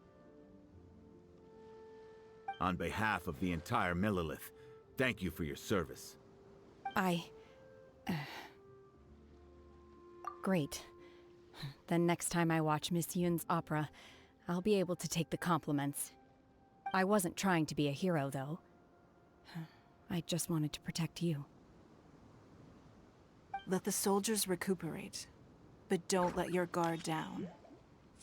On behalf of the entire Millilith, thank you for your service. Great. Then next time I watch Miss Yun's opera, I'll be able to take the compliments. I wasn't trying to be a hero, though. I just wanted to protect you. Let the soldiers recuperate, but don't let your guard down.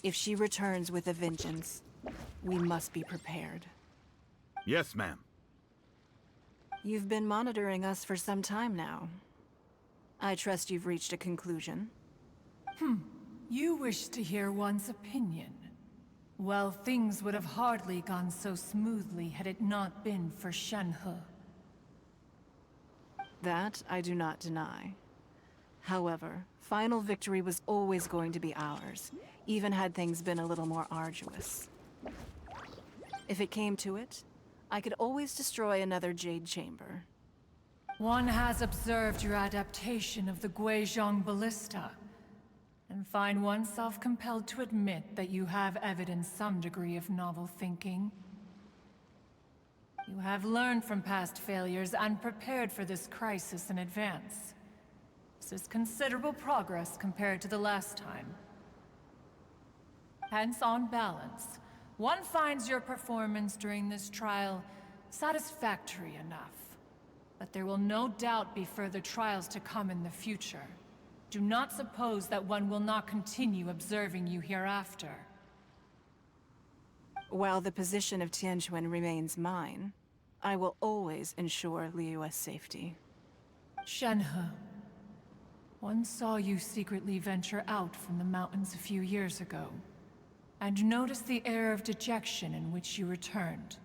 If she returns with a vengeance, we must be prepared. Yes, ma'am. You've been monitoring us for some time now. I trust you've reached a conclusion. You wish to hear one's opinion. Well, things would have hardly gone so smoothly had it not been for Shenhe. That I do not deny. However, final victory was always going to be ours, even had things been a little more arduous. If it came to it, I could always destroy another Jade Chamber. One has observed your adaptation of the Guizhong Ballista, and find oneself compelled to admit that you have evidenced some degree of novel thinking. You have learned from past failures and prepared for this crisis in advance. This is considerable progress compared to the last time. Hence, on balance, one finds your performance during this trial satisfactory enough. But there will no doubt be further trials to come in the future. Do not suppose that one will not continue observing you hereafter. While the position of Tianquan remains mine, I will always ensure Liyue's safety. Shenhe, one saw you secretly venture out from the mountains a few years ago, and noticed the air of dejection in which you returned.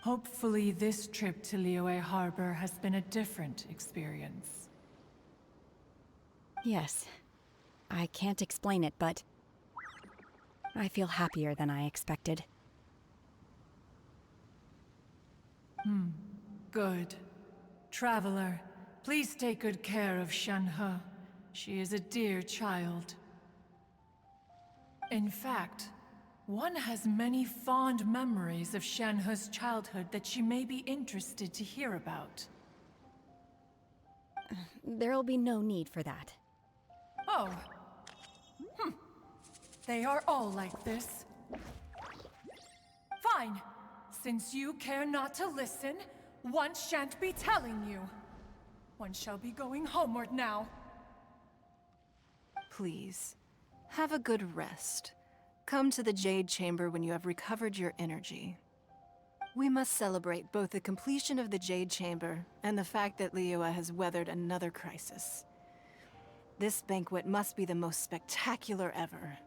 Hopefully this trip to Liyue Harbor has been a different experience. Yes. I can't explain it, but I feel happier than I expected. Good. Traveler, please take good care of Shenhe. She is a dear child. In fact, one has many fond memories of Shenhe's childhood that she may be interested to hear about. There'll be no need for that. Oh. They are all like this. Fine. Since you care not to listen, one shan't be telling you. One shall be going homeward now. Please, have a good rest. Come to the Jade Chamber when you have recovered your energy. We must celebrate both the completion of the Jade Chamber and the fact that Liyue has weathered another crisis. This banquet must be the most spectacular ever.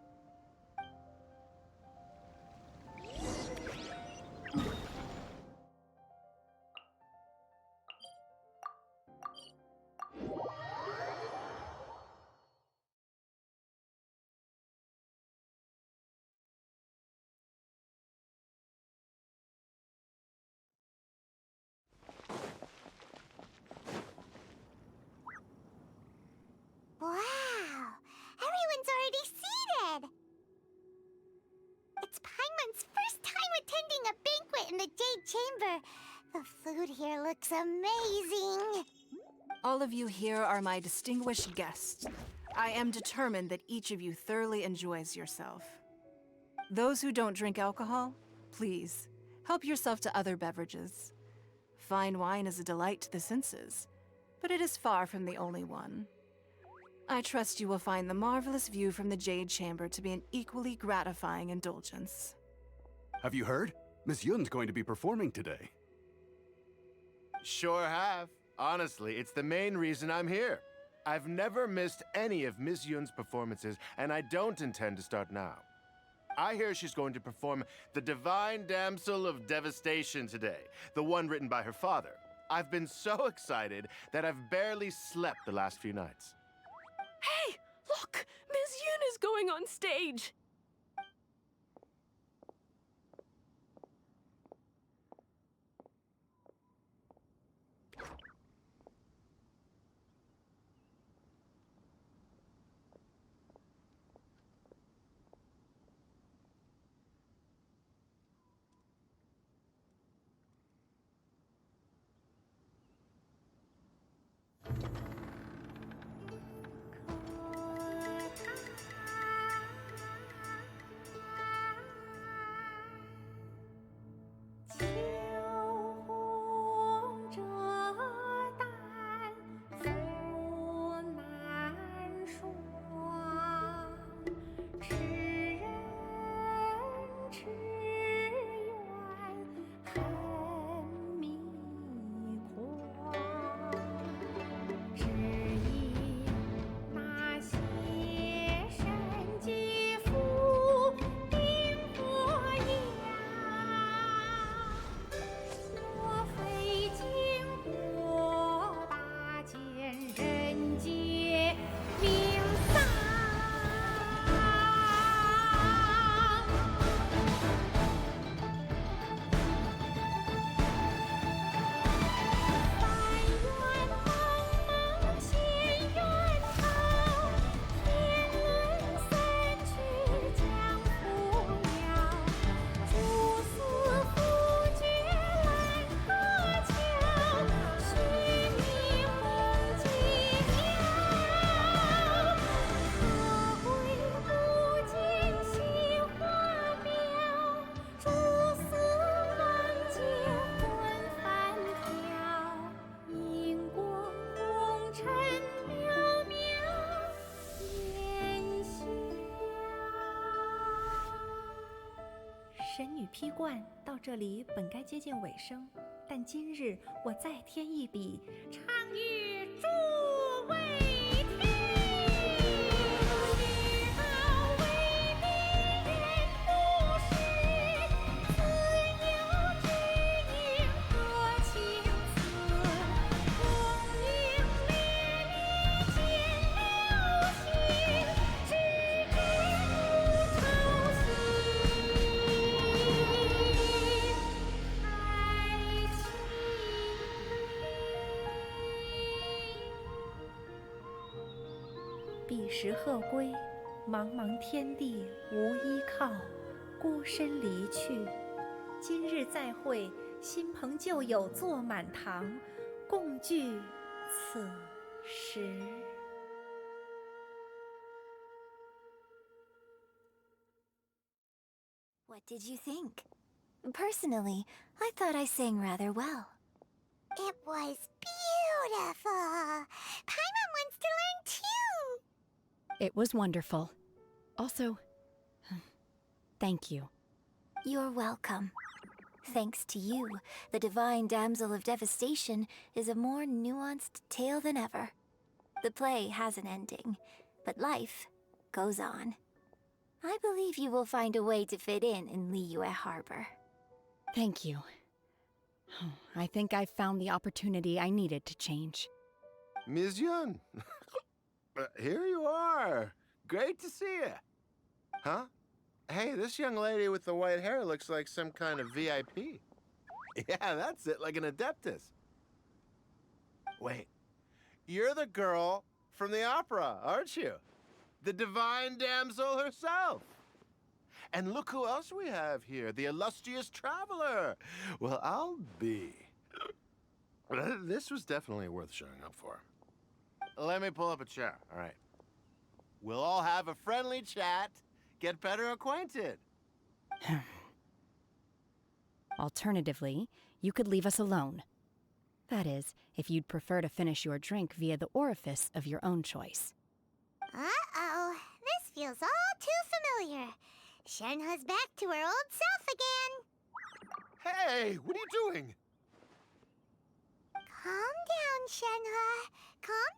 It's Paimon's first time attending a banquet in the Jade Chamber. The food here looks amazing. All of you here are my distinguished guests. I am determined that each of you thoroughly enjoys yourself. Those who don't drink alcohol, please, help yourself to other beverages. Fine wine is a delight to the senses, but it is far from the only one. I trust you will find the marvelous view from the Jade Chamber to be an equally gratifying indulgence. Have you heard? Miss Yun's going to be performing today. Sure have. Honestly, it's the main reason I'm here. I've never missed any of Miss Yun's performances, and I don't intend to start now. I hear she's going to perform The Divine Damsel of Devastation today, the one written by her father. I've been so excited that I've barely slept the last few nights. Hey, look! Miss Yun is going on stage!神女披冠到这里本该接近尾声，但今日我再添一笔，唱与诸位听。知道为敌人不是，自有知音何情思？功名烈烈见了心，只知无愁心。彼时鹤归，茫茫天地无依靠，孤身离去。今日再会，新朋旧友坐满堂，共聚此时。What did you think? Personally, I thought I sang rather well. It was beautiful. Paimon wants to learn too. It was wonderful. Also, thank you. You're welcome. Thanks to you, the Divine Damsel of Devastation is a more nuanced tale than ever. The play has an ending, but life goes on. I believe you will find a way to fit in Liyue Harbor. Thank you. I think I found the opportunity I needed to change. Ms. Yun, here you are. Great to see you. Huh? Hey, this young lady with the white hair looks like some kind of VIP. Yeah, that's it, like an adeptus. Wait, you're the girl from the opera, aren't you? The Divine Damsel herself. And look who else we have here, the illustrious traveler. Well, I'll be. This was definitely worth showing up for. Let me pull up a chair, all right? We'll all have a friendly chat, get better acquainted. Alternatively, you could leave us alone. That is, if you'd prefer to finish your drink via the orifice of your own choice. Uh-oh, this feels all too familiar. Shenhe's back to her old self again. Hey, what are you doing? Calm down, Shenhe. Calm